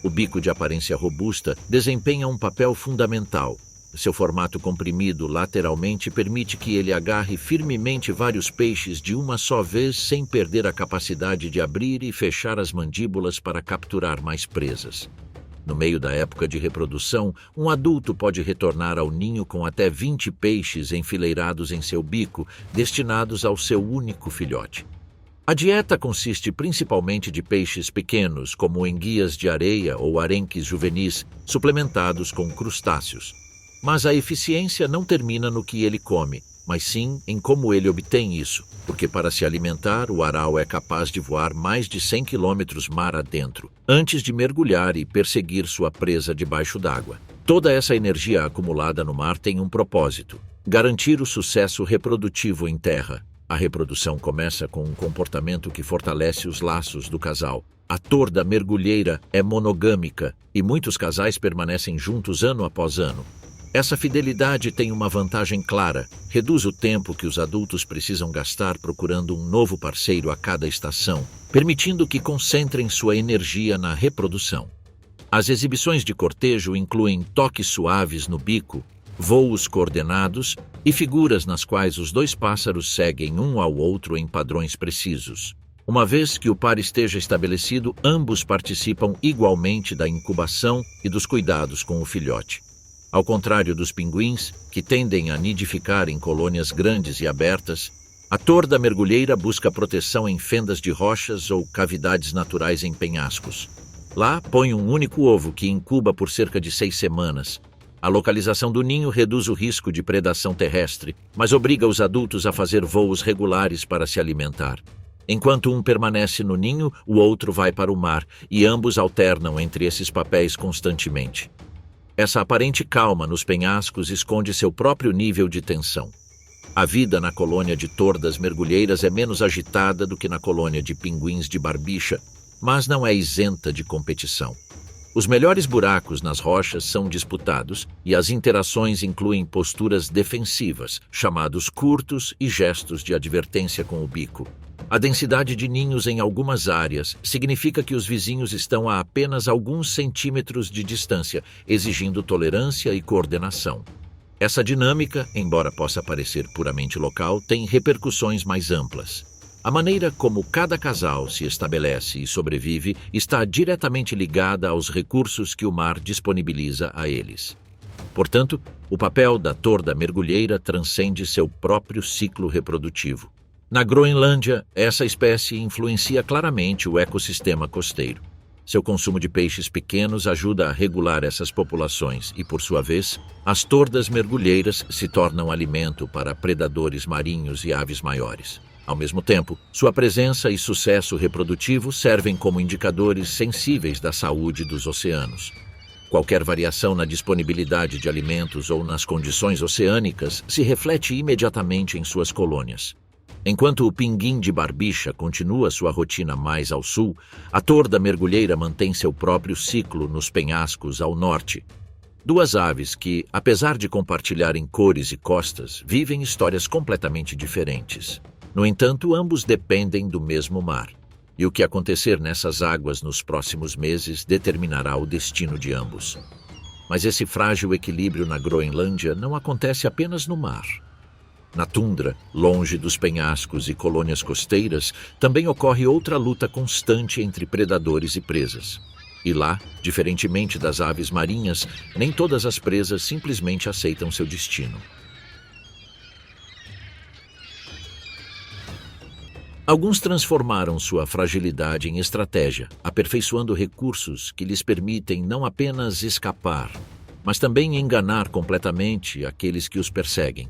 O bico de aparência robusta desempenha um papel fundamental. Seu formato comprimido lateralmente permite que ele agarre firmemente vários peixes de uma só vez sem perder a capacidade de abrir e fechar as mandíbulas para capturar mais presas. No meio da época de reprodução, um adulto pode retornar ao ninho com até 20 peixes enfileirados em seu bico, destinados ao seu único filhote. A dieta consiste principalmente de peixes pequenos, como enguias de areia ou arenques juvenis, suplementados com crustáceos. Mas a eficiência não termina no que ele come, mas sim em como ele obtém isso, porque para se alimentar, o aral é capaz de voar mais de 100 quilômetros mar adentro, antes de mergulhar e perseguir sua presa debaixo d'água. Toda essa energia acumulada no mar tem um propósito: garantir o sucesso reprodutivo em terra. A reprodução começa com um comportamento que fortalece os laços do casal. A torda mergulheira é monogâmica e muitos casais permanecem juntos ano após ano. Essa fidelidade tem uma vantagem clara: reduz o tempo que os adultos precisam gastar procurando um novo parceiro a cada estação, permitindo que concentrem sua energia na reprodução. As exibições de cortejo incluem toques suaves no bico, voos coordenados e figuras nas quais os dois pássaros seguem um ao outro em padrões precisos. Uma vez que o par esteja estabelecido, ambos participam igualmente da incubação e dos cuidados com o filhote. Ao contrário dos pinguins, que tendem a nidificar em colônias grandes e abertas, a torda mergulheira busca proteção em fendas de rochas ou cavidades naturais em penhascos. Lá, põe um único ovo que incuba por cerca de 6 semanas. A localização do ninho reduz o risco de predação terrestre, mas obriga os adultos a fazer voos regulares para se alimentar. Enquanto um permanece no ninho, o outro vai para o mar, e ambos alternam entre esses papéis constantemente. Essa aparente calma nos penhascos esconde seu próprio nível de tensão. A vida na colônia de tordas mergulheiras é menos agitada do que na colônia de pinguins de barbicha, mas não é isenta de competição. Os melhores buracos nas rochas são disputados e as interações incluem posturas defensivas, chamados curtos, e gestos de advertência com o bico. A densidade de ninhos em algumas áreas significa que os vizinhos estão a apenas alguns centímetros de distância, exigindo tolerância e coordenação. Essa dinâmica, embora possa parecer puramente local, tem repercussões mais amplas. A maneira como cada casal se estabelece e sobrevive está diretamente ligada aos recursos que o mar disponibiliza a eles. Portanto, o papel da torda mergulheira transcende seu próprio ciclo reprodutivo. Na Groenlândia, essa espécie influencia claramente o ecossistema costeiro. Seu consumo de peixes pequenos ajuda a regular essas populações e, por sua vez, as tordas mergulheiras se tornam alimento para predadores marinhos e aves maiores. Ao mesmo tempo, sua presença e sucesso reprodutivo servem como indicadores sensíveis da saúde dos oceanos. Qualquer variação na disponibilidade de alimentos ou nas condições oceânicas se reflete imediatamente em suas colônias. Enquanto o pinguim de barbicha continua sua rotina mais ao sul, a torda mergulheira mantém seu próprio ciclo nos penhascos ao norte. Duas aves que, apesar de compartilharem cores e costas, vivem histórias completamente diferentes. No entanto, ambos dependem do mesmo mar. E o que acontecer nessas águas nos próximos meses determinará o destino de ambos. Mas esse frágil equilíbrio na Groenlândia não acontece apenas no mar. Na tundra, longe dos penhascos e colônias costeiras, também ocorre outra luta constante entre predadores e presas. E lá, diferentemente das aves marinhas, nem todas as presas simplesmente aceitam seu destino. Alguns transformaram sua fragilidade em estratégia, aperfeiçoando recursos que lhes permitem não apenas escapar, mas também enganar completamente aqueles que os perseguem.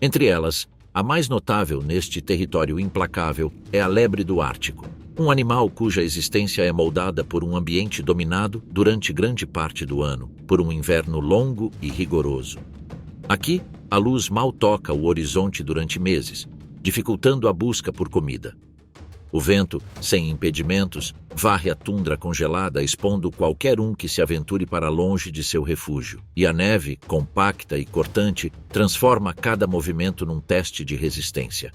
Entre elas, a mais notável neste território implacável é a lebre do Ártico, um animal cuja existência é moldada por um ambiente dominado durante grande parte do ano, por um inverno longo e rigoroso. Aqui, a luz mal toca o horizonte durante meses, dificultando a busca por comida. O vento, sem impedimentos, varre a tundra congelada, expondo qualquer um que se aventure para longe de seu refúgio. E a neve, compacta e cortante, transforma cada movimento num teste de resistência.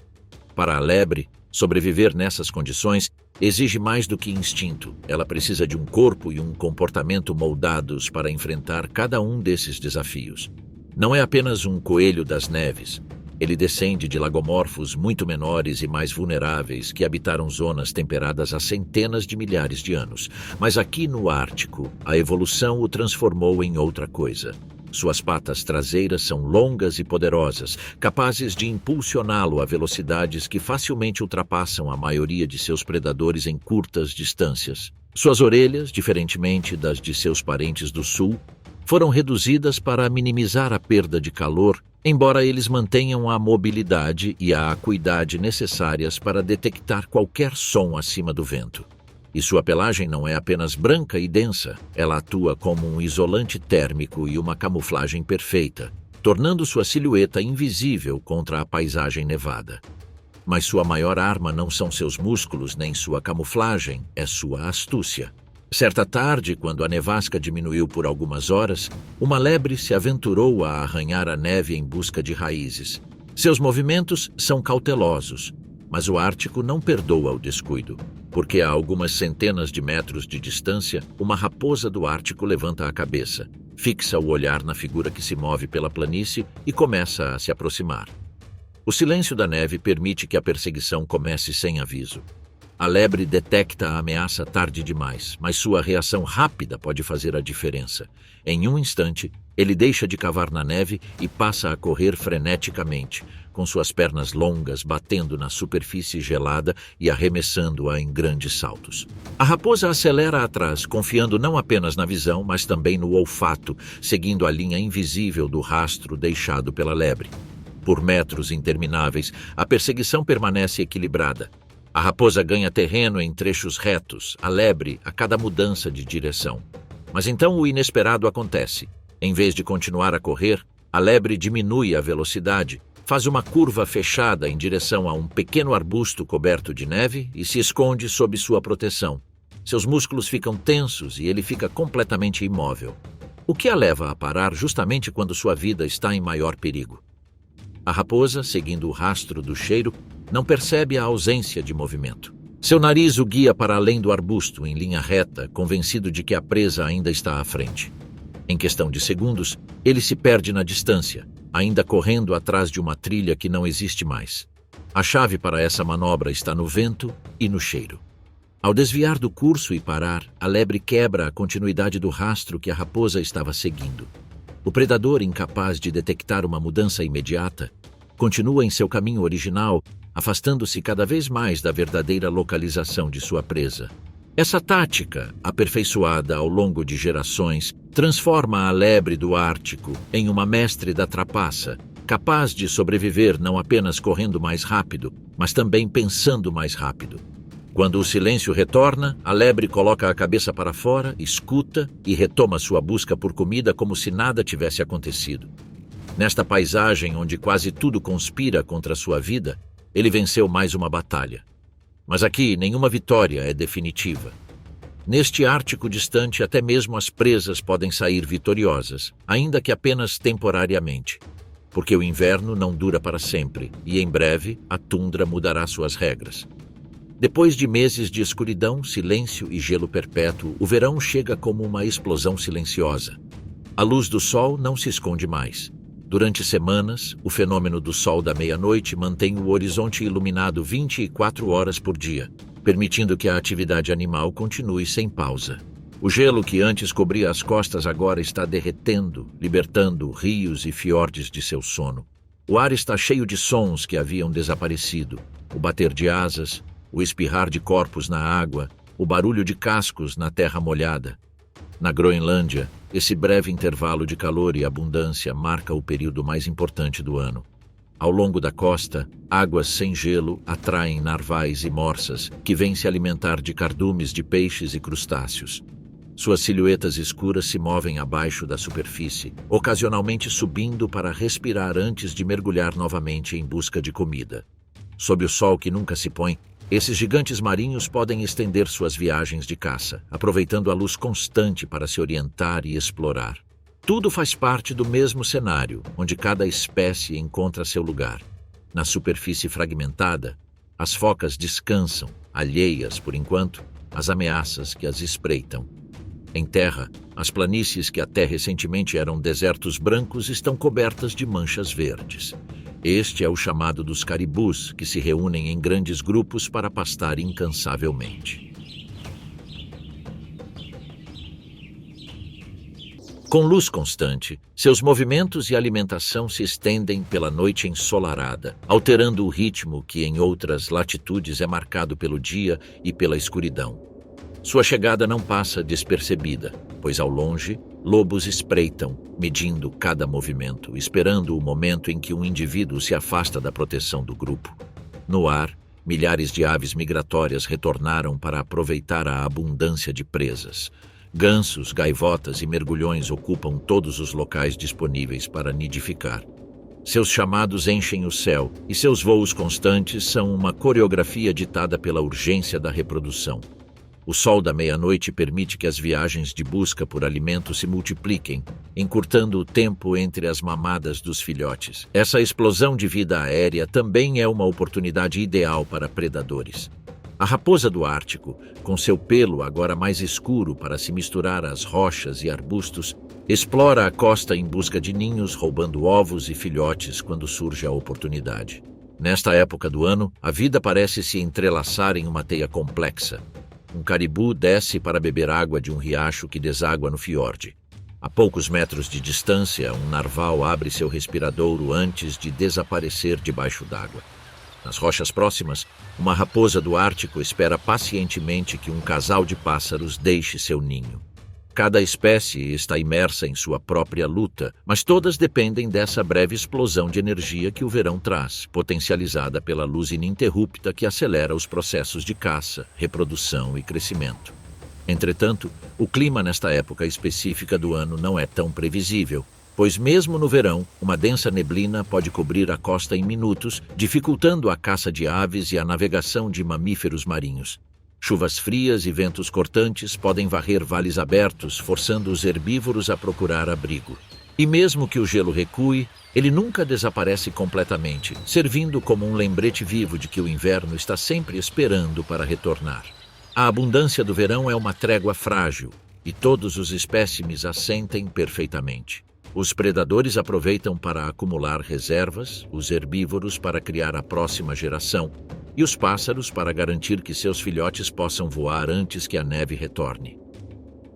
Para a lebre, sobreviver nessas condições exige mais do que instinto. Ela precisa de um corpo e um comportamento moldados para enfrentar cada um desses desafios. Não é apenas um coelho das neves. Ele descende de lagomorfos muito menores e mais vulneráveis que habitaram zonas temperadas há centenas de milhares de anos. Mas aqui no Ártico, a evolução o transformou em outra coisa. Suas patas traseiras são longas e poderosas, capazes de impulsioná-lo a velocidades que facilmente ultrapassam a maioria de seus predadores em curtas distâncias. Suas orelhas, diferentemente das de seus parentes do sul, foram reduzidas para minimizar a perda de calor, embora eles mantenham a mobilidade e a acuidade necessárias para detectar qualquer som acima do vento. E sua pelagem não é apenas branca e densa, ela atua como um isolante térmico e uma camuflagem perfeita, tornando sua silhueta invisível contra a paisagem nevada. Mas sua maior arma não são seus músculos nem sua camuflagem, é sua astúcia. Certa tarde, quando a nevasca diminuiu por algumas horas, uma lebre se aventurou a arranhar a neve em busca de raízes. Seus movimentos são cautelosos, mas o Ártico não perdoa o descuido, porque a algumas centenas de metros de distância, uma raposa do Ártico levanta a cabeça, fixa o olhar na figura que se move pela planície e começa a se aproximar. O silêncio da neve permite que a perseguição comece sem aviso. A lebre detecta a ameaça tarde demais, mas sua reação rápida pode fazer a diferença. Em um instante, ele deixa de cavar na neve e passa a correr freneticamente, com suas pernas longas batendo na superfície gelada e arremessando-a em grandes saltos. A raposa acelera atrás, confiando não apenas na visão, mas também no olfato, seguindo a linha invisível do rastro deixado pela lebre. Por metros intermináveis, a perseguição permanece equilibrada. A raposa ganha terreno em trechos retos, a lebre a cada mudança de direção. Mas então o inesperado acontece. Em vez de continuar a correr, a lebre diminui a velocidade, faz uma curva fechada em direção a um pequeno arbusto coberto de neve e se esconde sob sua proteção. Seus músculos ficam tensos e ele fica completamente imóvel. O que a leva a parar justamente quando sua vida está em maior perigo? A raposa, seguindo o rastro do cheiro, não percebe a ausência de movimento. Seu nariz o guia para além do arbusto, em linha reta, convencido de que a presa ainda está à frente. Em questão de segundos, ele se perde na distância, ainda correndo atrás de uma trilha que não existe mais. A chave para essa manobra está no vento e no cheiro. Ao desviar do curso e parar, a lebre quebra a continuidade do rastro que a raposa estava seguindo. O predador, incapaz de detectar uma mudança imediata, continua em seu caminho original, afastando-se cada vez mais da verdadeira localização de sua presa. Essa tática, aperfeiçoada ao longo de gerações, transforma a lebre do Ártico em uma mestre da trapaça, capaz de sobreviver não apenas correndo mais rápido, mas também pensando mais rápido. Quando o silêncio retorna, a lebre coloca a cabeça para fora, escuta e retoma sua busca por comida como se nada tivesse acontecido. Nesta paisagem onde quase tudo conspira contra sua vida, ele venceu mais uma batalha. Mas aqui nenhuma vitória é definitiva. Neste Ártico distante, até mesmo as presas podem sair vitoriosas, ainda que apenas temporariamente. Porque o inverno não dura para sempre, e em breve a tundra mudará suas regras. Depois de meses de escuridão, silêncio e gelo perpétuo, o verão chega como uma explosão silenciosa. A luz do sol não se esconde mais. Durante semanas, o fenômeno do sol da meia-noite mantém o horizonte iluminado 24 horas por dia, permitindo que a atividade animal continue sem pausa. O gelo que antes cobria as costas agora está derretendo, libertando rios e fiordes de seu sono. O ar está cheio de sons que haviam desaparecido: o bater de asas, o espirrar de corpos na água, o barulho de cascos na terra molhada. Na Groenlândia, esse breve intervalo de calor e abundância marca o período mais importante do ano. Ao longo da costa, águas sem gelo atraem narvais e morsas que vêm se alimentar de cardumes de peixes e crustáceos. Suas silhuetas escuras se movem abaixo da superfície, ocasionalmente subindo para respirar antes de mergulhar novamente em busca de comida. Sob o sol que nunca se põe, esses gigantes marinhos podem estender suas viagens de caça, aproveitando a luz constante para se orientar e explorar. Tudo faz parte do mesmo cenário, onde cada espécie encontra seu lugar. Na superfície fragmentada, as focas descansam, alheias, por enquanto, às ameaças que as espreitam. Em terra, as planícies que até recentemente eram desertos brancos estão cobertas de manchas verdes. Este é o chamado dos caribus, que se reúnem em grandes grupos para pastar incansavelmente. Com luz constante, seus movimentos e alimentação se estendem pela noite ensolarada, alterando o ritmo que em outras latitudes é marcado pelo dia e pela escuridão. Sua chegada não passa despercebida, pois ao longe, lobos espreitam, medindo cada movimento, esperando o momento em que um indivíduo se afasta da proteção do grupo. No ar, milhares de aves migratórias retornaram para aproveitar a abundância de presas. Gansos, gaivotas e mergulhões ocupam todos os locais disponíveis para nidificar. Seus chamados enchem o céu, e seus voos constantes são uma coreografia ditada pela urgência da reprodução. O sol da meia-noite permite que as viagens de busca por alimento se multipliquem, encurtando o tempo entre as mamadas dos filhotes. Essa explosão de vida aérea também é uma oportunidade ideal para predadores. A raposa do Ártico, com seu pelo agora mais escuro para se misturar às rochas e arbustos, explora a costa em busca de ninhos, roubando ovos e filhotes quando surge a oportunidade. Nesta época do ano, a vida parece se entrelaçar em uma teia complexa. Um caribu desce para beber água de um riacho que deságua no fiorde. A poucos metros de distância, um narval abre seu respiradouro antes de desaparecer debaixo d'água. Nas rochas próximas, uma raposa do Ártico espera pacientemente que um casal de pássaros deixe seu ninho. Cada espécie está imersa em sua própria luta, mas todas dependem dessa breve explosão de energia que o verão traz, potencializada pela luz ininterrupta que acelera os processos de caça, reprodução e crescimento. Entretanto, o clima nesta época específica do ano não é tão previsível, pois mesmo no verão, uma densa neblina pode cobrir a costa em minutos, dificultando a caça de aves e a navegação de mamíferos marinhos. Chuvas frias e ventos cortantes podem varrer vales abertos, forçando os herbívoros a procurar abrigo. E mesmo que o gelo recue, ele nunca desaparece completamente, servindo como um lembrete vivo de que o inverno está sempre esperando para retornar. A abundância do verão é uma trégua frágil, e todos os espécimes a sentem perfeitamente. Os predadores aproveitam para acumular reservas, os herbívoros para criar a próxima geração e os pássaros para garantir que seus filhotes possam voar antes que a neve retorne.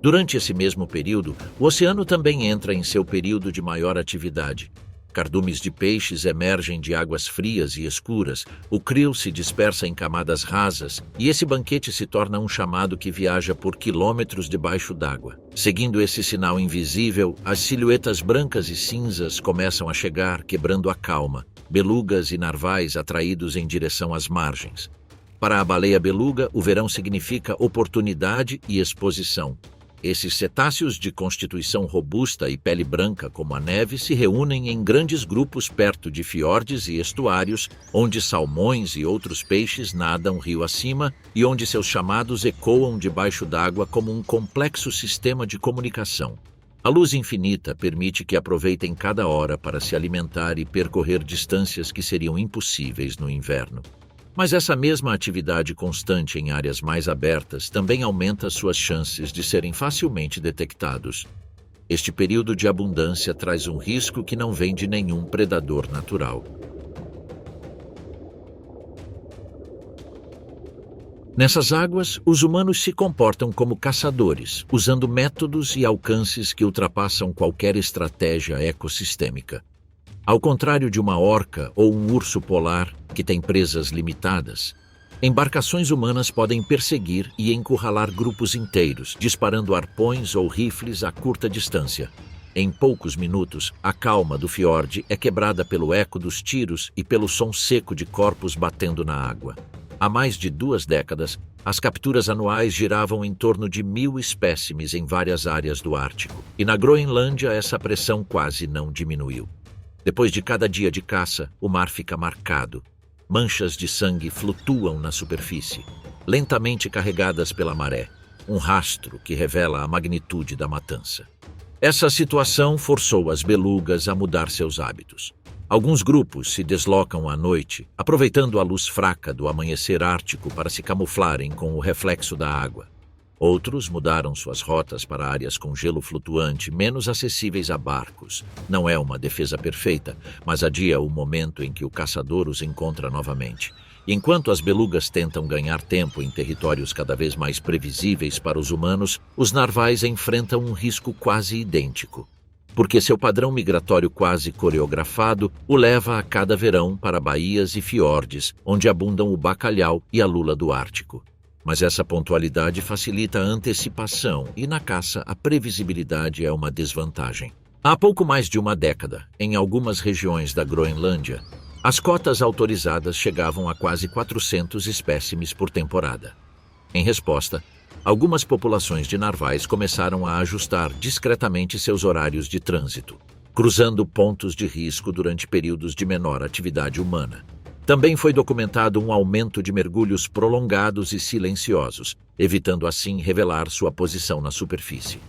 Durante esse mesmo período, o oceano também entra em seu período de maior atividade. Cardumes de peixes emergem de águas frias e escuras, o krill se dispersa em camadas rasas e esse banquete se torna um chamado que viaja por quilômetros debaixo d'água. Seguindo esse sinal invisível, as silhuetas brancas e cinzas começam a chegar, quebrando a calma, belugas e narvais atraídos em direção às margens. Para a baleia beluga, o verão significa oportunidade e exposição. Esses cetáceos de constituição robusta e pele branca como a neve se reúnem em grandes grupos perto de fiordes e estuários, onde salmões e outros peixes nadam rio acima e onde seus chamados ecoam debaixo d'água como um complexo sistema de comunicação. A luz infinita permite que aproveitem cada hora para se alimentar e percorrer distâncias que seriam impossíveis no inverno. Mas essa mesma atividade constante em áreas mais abertas também aumenta suas chances de serem facilmente detectados. Este período de abundância traz um risco que não vem de nenhum predador natural. Nessas águas, os humanos se comportam como caçadores, usando métodos e alcances que ultrapassam qualquer estratégia ecossistêmica. Ao contrário de uma orca ou um urso polar, que tem presas limitadas, embarcações humanas podem perseguir e encurralar grupos inteiros, disparando arpões ou rifles a curta distância. Em poucos minutos, a calma do fiorde é quebrada pelo eco dos tiros e pelo som seco de corpos batendo na água. Há mais de 2 décadas, as capturas anuais giravam em torno de 1.000 espécimes em várias áreas do Ártico, e na Groenlândia essa pressão quase não diminuiu. Depois de cada dia de caça, o mar fica marcado. Manchas de sangue flutuam na superfície, lentamente carregadas pela maré, um rastro que revela a magnitude da matança. Essa situação forçou as belugas a mudar seus hábitos. Alguns grupos se deslocam à noite, aproveitando a luz fraca do amanhecer ártico para se camuflarem com o reflexo da água. Outros mudaram suas rotas para áreas com gelo flutuante, menos acessíveis a barcos. Não é uma defesa perfeita, mas adia o momento em que o caçador os encontra novamente. E enquanto as belugas tentam ganhar tempo em territórios cada vez mais previsíveis para os humanos, os narvais enfrentam um risco quase idêntico, porque seu padrão migratório quase coreografado o leva a cada verão para baías e fiordes, onde abundam o bacalhau e a lula do Ártico. Mas essa pontualidade facilita a antecipação e na caça a previsibilidade é uma desvantagem. Há pouco mais de uma década, em algumas regiões da Groenlândia, as cotas autorizadas chegavam a quase 400 espécimes por temporada. Em resposta, algumas populações de narvais começaram a ajustar discretamente seus horários de trânsito, cruzando pontos de risco durante períodos de menor atividade humana. Também foi documentado um aumento de mergulhos prolongados e silenciosos, evitando assim revelar sua posição na superfície.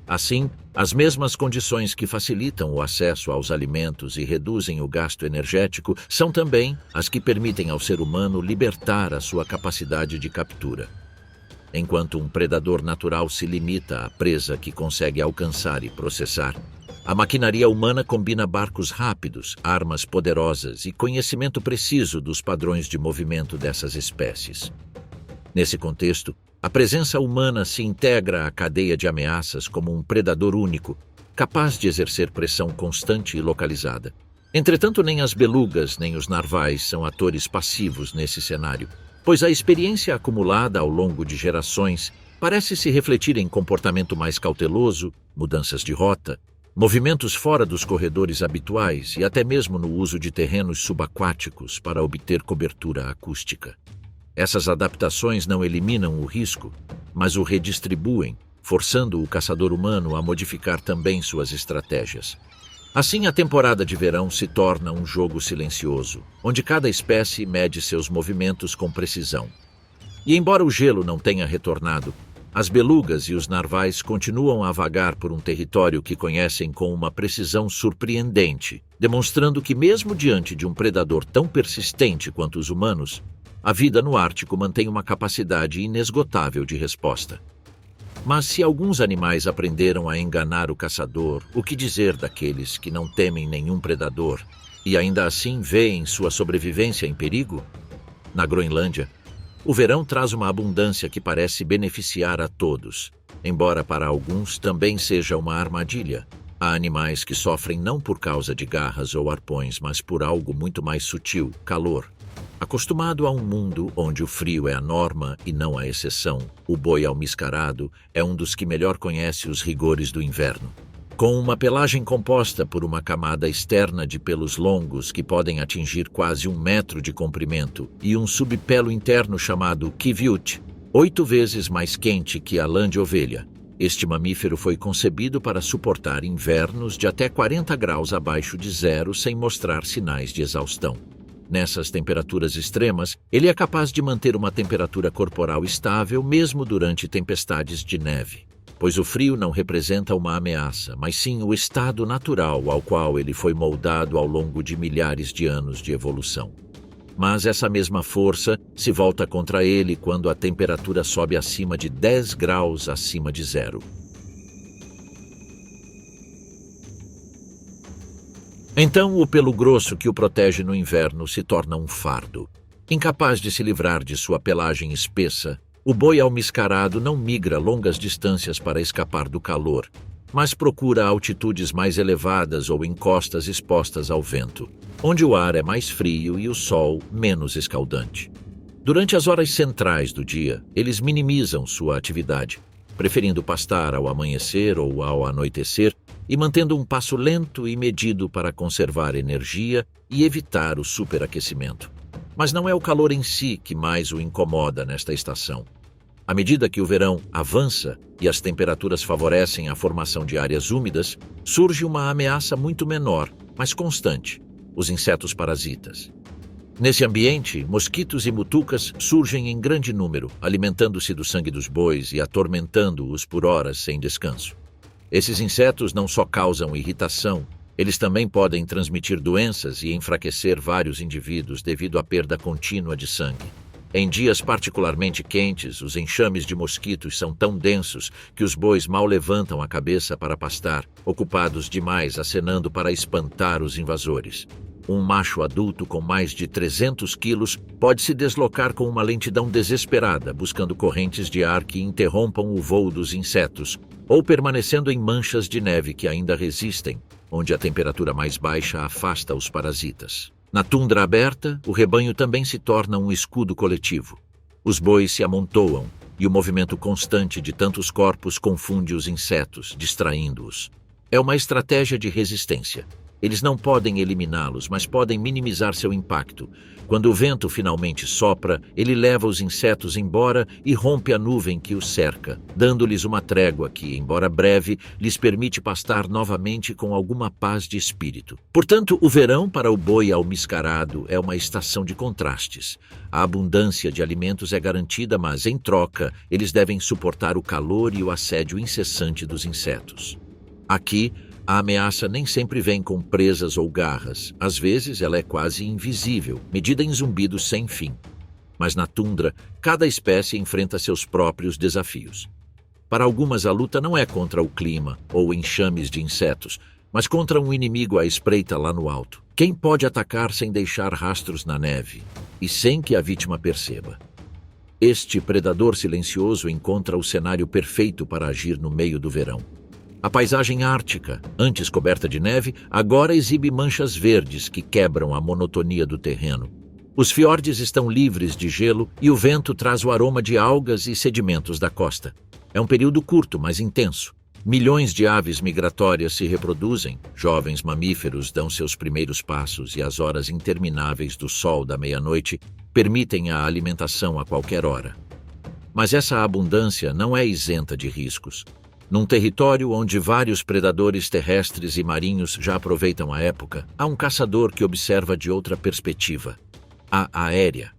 Assim, as mesmas condições que facilitam o acesso aos alimentos e reduzem o gasto energético são também as que permitem ao ser humano libertar a sua capacidade de captura. Enquanto um predador natural se limita à presa que consegue alcançar e processar, a maquinaria humana combina barcos rápidos, armas poderosas e conhecimento preciso dos padrões de movimento dessas espécies. Nesse contexto, a presença humana se integra à cadeia de ameaças como um predador único, capaz de exercer pressão constante e localizada. Entretanto, nem as belugas nem os narvais são atores passivos nesse cenário, pois a experiência acumulada ao longo de gerações parece se refletir em comportamento mais cauteloso, mudanças de rota, movimentos fora dos corredores habituais e até mesmo no uso de terrenos subaquáticos para obter cobertura acústica. Essas adaptações não eliminam o risco, mas o redistribuem, forçando o caçador humano a modificar também suas estratégias. Assim, a temporada de verão se torna um jogo silencioso, onde cada espécie mede seus movimentos com precisão. E embora o gelo não tenha retornado, as belugas e os narvais continuam a vagar por um território que conhecem com uma precisão surpreendente, demonstrando que mesmo diante de um predador tão persistente quanto os humanos, a vida no Ártico mantém uma capacidade inesgotável de resposta. Mas se alguns animais aprenderam a enganar o caçador, o que dizer daqueles que não temem nenhum predador e ainda assim veem sua sobrevivência em perigo? Na Groenlândia, o verão traz uma abundância que parece beneficiar a todos, embora para alguns também seja uma armadilha. Há animais que sofrem não por causa de garras ou arpões, mas por algo muito mais sutil: calor. Acostumado a um mundo onde o frio é a norma e não a exceção, o boi almiscarado é um dos que melhor conhece os rigores do inverno. Com uma pelagem composta por uma camada externa de pelos longos que podem atingir quase 1 metro de comprimento e um subpelo interno chamado kiviut, 8 vezes mais quente que a lã de ovelha, este mamífero foi concebido para suportar invernos de até 40 graus abaixo de zero sem mostrar sinais de exaustão. Nessas temperaturas extremas, ele é capaz de manter uma temperatura corporal estável mesmo durante tempestades de neve, pois o frio não representa uma ameaça, mas sim o estado natural ao qual ele foi moldado ao longo de milhares de anos de evolução. Mas essa mesma força se volta contra ele quando a temperatura sobe acima de 10 graus acima de zero. Então, o pelo grosso que o protege no inverno se torna um fardo. Incapaz de se livrar de sua pelagem espessa, o boi almiscarado não migra longas distâncias para escapar do calor, mas procura altitudes mais elevadas ou encostas expostas ao vento, onde o ar é mais frio e o sol menos escaldante. Durante as horas centrais do dia, eles minimizam sua atividade, preferindo pastar ao amanhecer ou ao anoitecer e mantendo um passo lento e medido para conservar energia e evitar o superaquecimento. Mas não é o calor em si que mais o incomoda nesta estação. À medida que o verão avança e as temperaturas favorecem a formação de áreas úmidas, surge uma ameaça muito menor, mas constante: os insetos parasitas. Nesse ambiente, mosquitos e mutucas surgem em grande número, alimentando-se do sangue dos bois e atormentando-os por horas sem descanso. Esses insetos não só causam irritação, eles também podem transmitir doenças e enfraquecer vários indivíduos devido à perda contínua de sangue. Em dias particularmente quentes, os enxames de mosquitos são tão densos que os bois mal levantam a cabeça para pastar, ocupados demais acenando para espantar os invasores. Um macho adulto com mais de 300 quilos pode se deslocar com uma lentidão desesperada, buscando correntes de ar que interrompam o voo dos insetos, ou permanecendo em manchas de neve que ainda resistem, onde a temperatura mais baixa afasta os parasitas. Na tundra aberta, o rebanho também se torna um escudo coletivo. Os bois se amontoam e o movimento constante de tantos corpos confunde os insetos, distraindo-os. É uma estratégia de resistência. Eles não podem eliminá-los, mas podem minimizar seu impacto. Quando o vento finalmente sopra, ele leva os insetos embora e rompe a nuvem que os cerca, dando-lhes uma trégua que, embora breve, lhes permite pastar novamente com alguma paz de espírito. Portanto, o verão para o boi almiscarado é uma estação de contrastes. A abundância de alimentos é garantida, mas, em troca, eles devem suportar o calor e o assédio incessante dos insetos. Aqui, a ameaça nem sempre vem com presas ou garras. Às vezes, ela é quase invisível, medida em zumbidos sem fim. Mas na tundra, cada espécie enfrenta seus próprios desafios. Para algumas, a luta não é contra o clima ou enxames de insetos, mas contra um inimigo à espreita lá no alto. Quem pode atacar sem deixar rastros na neve e sem que a vítima perceba? Este predador silencioso encontra o cenário perfeito para agir no meio do verão. A paisagem ártica, antes coberta de neve, agora exibe manchas verdes que quebram a monotonia do terreno. Os fiordes estão livres de gelo e o vento traz o aroma de algas e sedimentos da costa. É um período curto, mas intenso. Milhões de aves migratórias se reproduzem, jovens mamíferos dão seus primeiros passos e as horas intermináveis do sol da meia-noite permitem a alimentação a qualquer hora. Mas essa abundância não é isenta de riscos. Num território onde vários predadores terrestres e marinhos já aproveitam a época, há um caçador que observa de outra perspectiva: a aérea.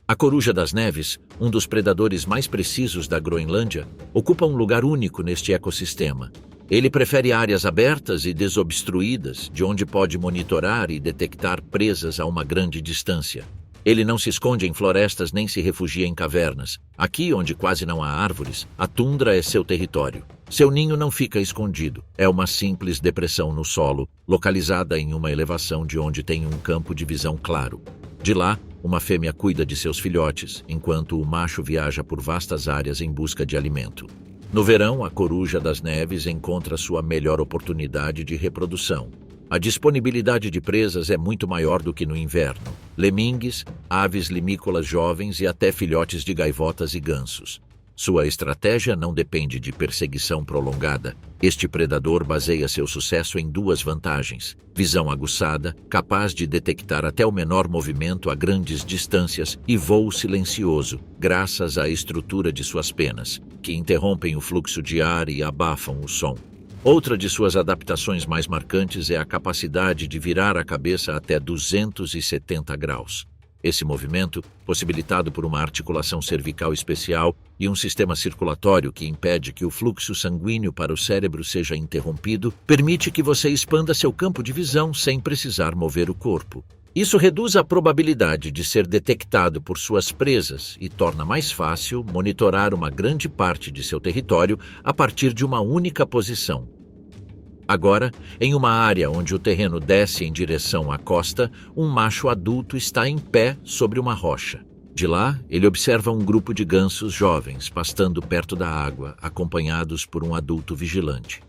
A coruja das neves, um dos predadores mais precisos da Groenlândia, ocupa um lugar único neste ecossistema. Ele prefere áreas abertas e desobstruídas, de onde pode monitorar e detectar presas a uma grande distância. Ele não se esconde em florestas nem se refugia em cavernas. Aqui, onde quase não há árvores, a tundra é seu território. Seu ninho não fica escondido. É uma simples depressão no solo, localizada em uma elevação de onde tem um campo de visão claro. De lá, uma fêmea cuida de seus filhotes, enquanto o macho viaja por vastas áreas em busca de alimento. No verão, a coruja das neves encontra sua melhor oportunidade de reprodução. A disponibilidade de presas é muito maior do que no inverno. Lemingues, aves limícolas jovens e até filhotes de gaivotas e gansos. Sua estratégia não depende de perseguição prolongada. Este predador baseia seu sucesso em duas vantagens: visão aguçada, capaz de detectar até o menor movimento a grandes distâncias, e voo silencioso, graças à estrutura de suas penas, que interrompem o fluxo de ar e abafam o som. Outra de suas adaptações mais marcantes é a capacidade de virar a cabeça até 270 graus. Esse movimento, possibilitado por uma articulação cervical especial e um sistema circulatório que impede que o fluxo sanguíneo para o cérebro seja interrompido, permite que você expanda seu campo de visão sem precisar mover o corpo. Isso reduz a probabilidade de ser detectado por suas presas e torna mais fácil monitorar uma grande parte de seu território a partir de uma única posição. Agora, em uma área onde o terreno desce em direção à costa, um macho adulto está em pé sobre uma rocha. De lá, ele observa um grupo de gansos jovens pastando perto da água, acompanhados por um adulto vigilante.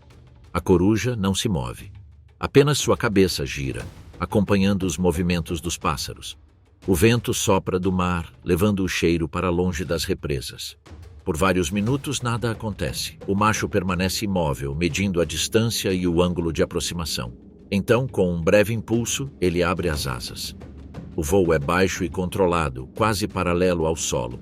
A coruja não se move. Apenas sua cabeça gira, acompanhando os movimentos dos pássaros. O vento sopra do mar, levando o cheiro para longe das represas. Por vários minutos nada acontece. O macho permanece imóvel, medindo a distância e o ângulo de aproximação. Então, com um breve impulso, ele abre as asas. O voo é baixo e controlado, quase paralelo ao solo.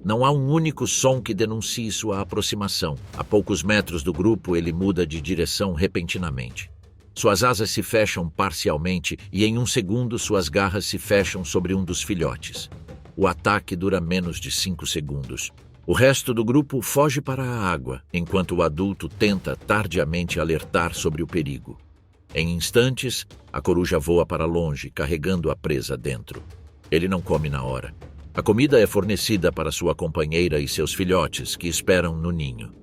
Não há um único som que denuncie sua aproximação. A poucos metros do grupo, ele muda de direção repentinamente. Suas asas se fecham parcialmente e em um segundo suas garras se fecham sobre um dos filhotes. O ataque dura menos de 5 segundos. O resto do grupo foge para a água, enquanto o adulto tenta tardiamente alertar sobre o perigo. Em instantes, a coruja voa para longe, carregando a presa dentro. Ele não come na hora. A comida é fornecida para sua companheira e seus filhotes, que esperam no ninho.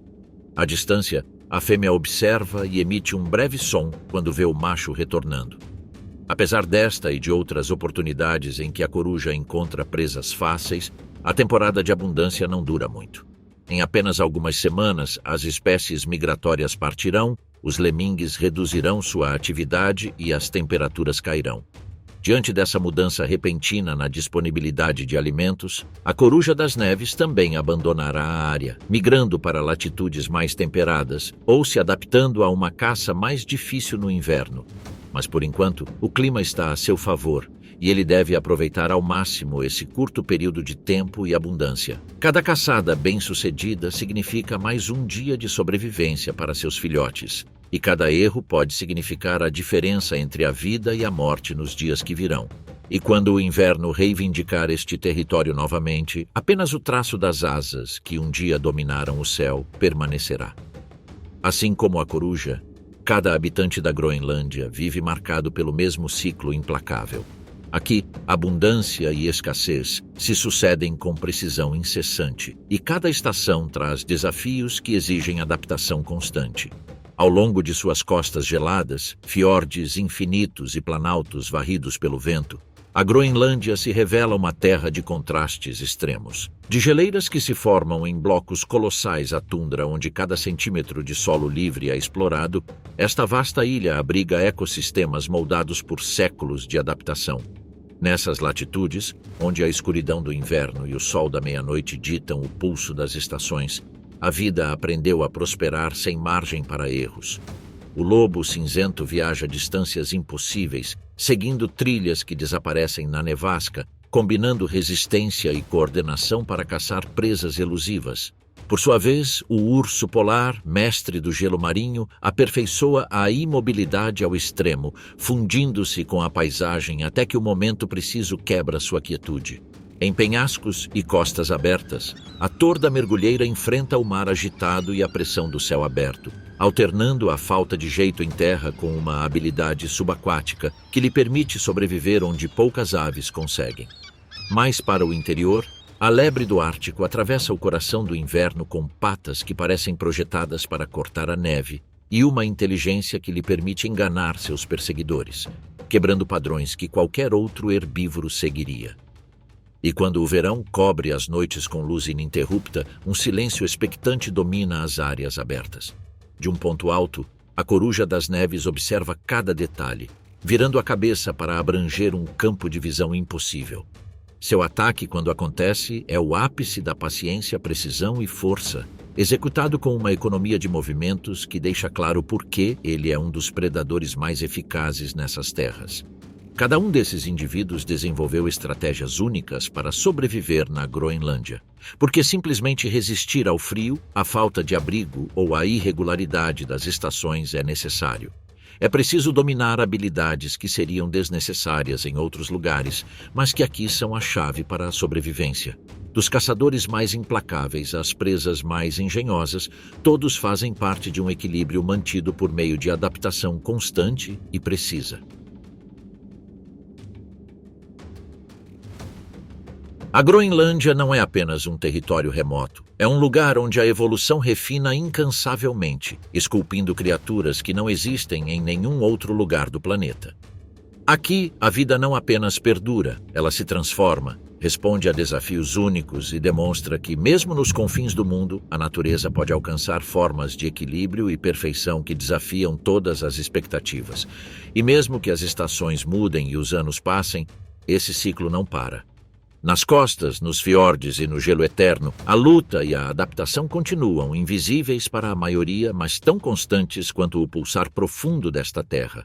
À distância, a fêmea observa e emite um breve som quando vê o macho retornando. Apesar desta e de outras oportunidades em que a coruja encontra presas fáceis, a temporada de abundância não dura muito. Em apenas algumas semanas, as espécies migratórias partirão, os lemingues reduzirão sua atividade e as temperaturas cairão. Diante dessa mudança repentina na disponibilidade de alimentos, a coruja das neves também abandonará a área, migrando para latitudes mais temperadas ou se adaptando a uma caça mais difícil no inverno. Mas, por enquanto, o clima está a seu favor e ele deve aproveitar ao máximo esse curto período de tempo e abundância. Cada caçada bem-sucedida significa mais um dia de sobrevivência para seus filhotes, e cada erro pode significar a diferença entre a vida e a morte nos dias que virão. E quando o inverno reivindicar este território novamente, apenas o traço das asas que um dia dominaram o céu permanecerá. Assim como a coruja, cada habitante da Groenlândia vive marcado pelo mesmo ciclo implacável. Aqui, abundância e escassez se sucedem com precisão incessante, e cada estação traz desafios que exigem adaptação constante. Ao longo de suas costas geladas, fiordes infinitos e planaltos varridos pelo vento, a Groenlândia se revela uma terra de contrastes extremos. De geleiras que se formam em blocos colossais à tundra onde cada centímetro de solo livre é explorado, esta vasta ilha abriga ecossistemas moldados por séculos de adaptação. Nessas latitudes, onde a escuridão do inverno e o sol da meia-noite ditam o pulso das estações, a vida aprendeu a prosperar sem margem para erros. O lobo cinzento viaja distâncias impossíveis, seguindo trilhas que desaparecem na nevasca, combinando resistência e coordenação para caçar presas elusivas. Por sua vez, o urso polar, mestre do gelo marinho, aperfeiçoa a imobilidade ao extremo, fundindo-se com a paisagem até que o momento preciso quebra sua quietude. Em penhascos e costas abertas, a torda mergulheira enfrenta o mar agitado e a pressão do céu aberto, alternando a falta de jeito em terra com uma habilidade subaquática que lhe permite sobreviver onde poucas aves conseguem. Mais para o interior, a lebre do Ártico atravessa o coração do inverno com patas que parecem projetadas para cortar a neve e uma inteligência que lhe permite enganar seus perseguidores, quebrando padrões que qualquer outro herbívoro seguiria. E quando o verão cobre as noites com luz ininterrupta, um silêncio expectante domina as áreas abertas. De um ponto alto, a coruja das neves observa cada detalhe, virando a cabeça para abranger um campo de visão impossível. Seu ataque, quando acontece, é o ápice da paciência, precisão e força, executado com uma economia de movimentos que deixa claro por que ele é um dos predadores mais eficazes nessas terras. Cada um desses indivíduos desenvolveu estratégias únicas para sobreviver na Groenlândia, porque simplesmente resistir ao frio, à falta de abrigo ou à irregularidade das estações é necessário. É preciso dominar habilidades que seriam desnecessárias em outros lugares, mas que aqui são a chave para a sobrevivência. Dos caçadores mais implacáveis às presas mais engenhosas, todos fazem parte de um equilíbrio mantido por meio de adaptação constante e precisa. A Groenlândia não é apenas um território remoto. É um lugar onde a evolução refina incansavelmente, esculpindo criaturas que não existem em nenhum outro lugar do planeta. Aqui, a vida não apenas perdura, ela se transforma, responde a desafios únicos e demonstra que, mesmo nos confins do mundo, a natureza pode alcançar formas de equilíbrio e perfeição que desafiam todas as expectativas. E mesmo que as estações mudem e os anos passem, esse ciclo não para. Nas costas, nos fiordes e no gelo eterno, a luta e a adaptação continuam, invisíveis para a maioria, mas tão constantes quanto o pulsar profundo desta terra.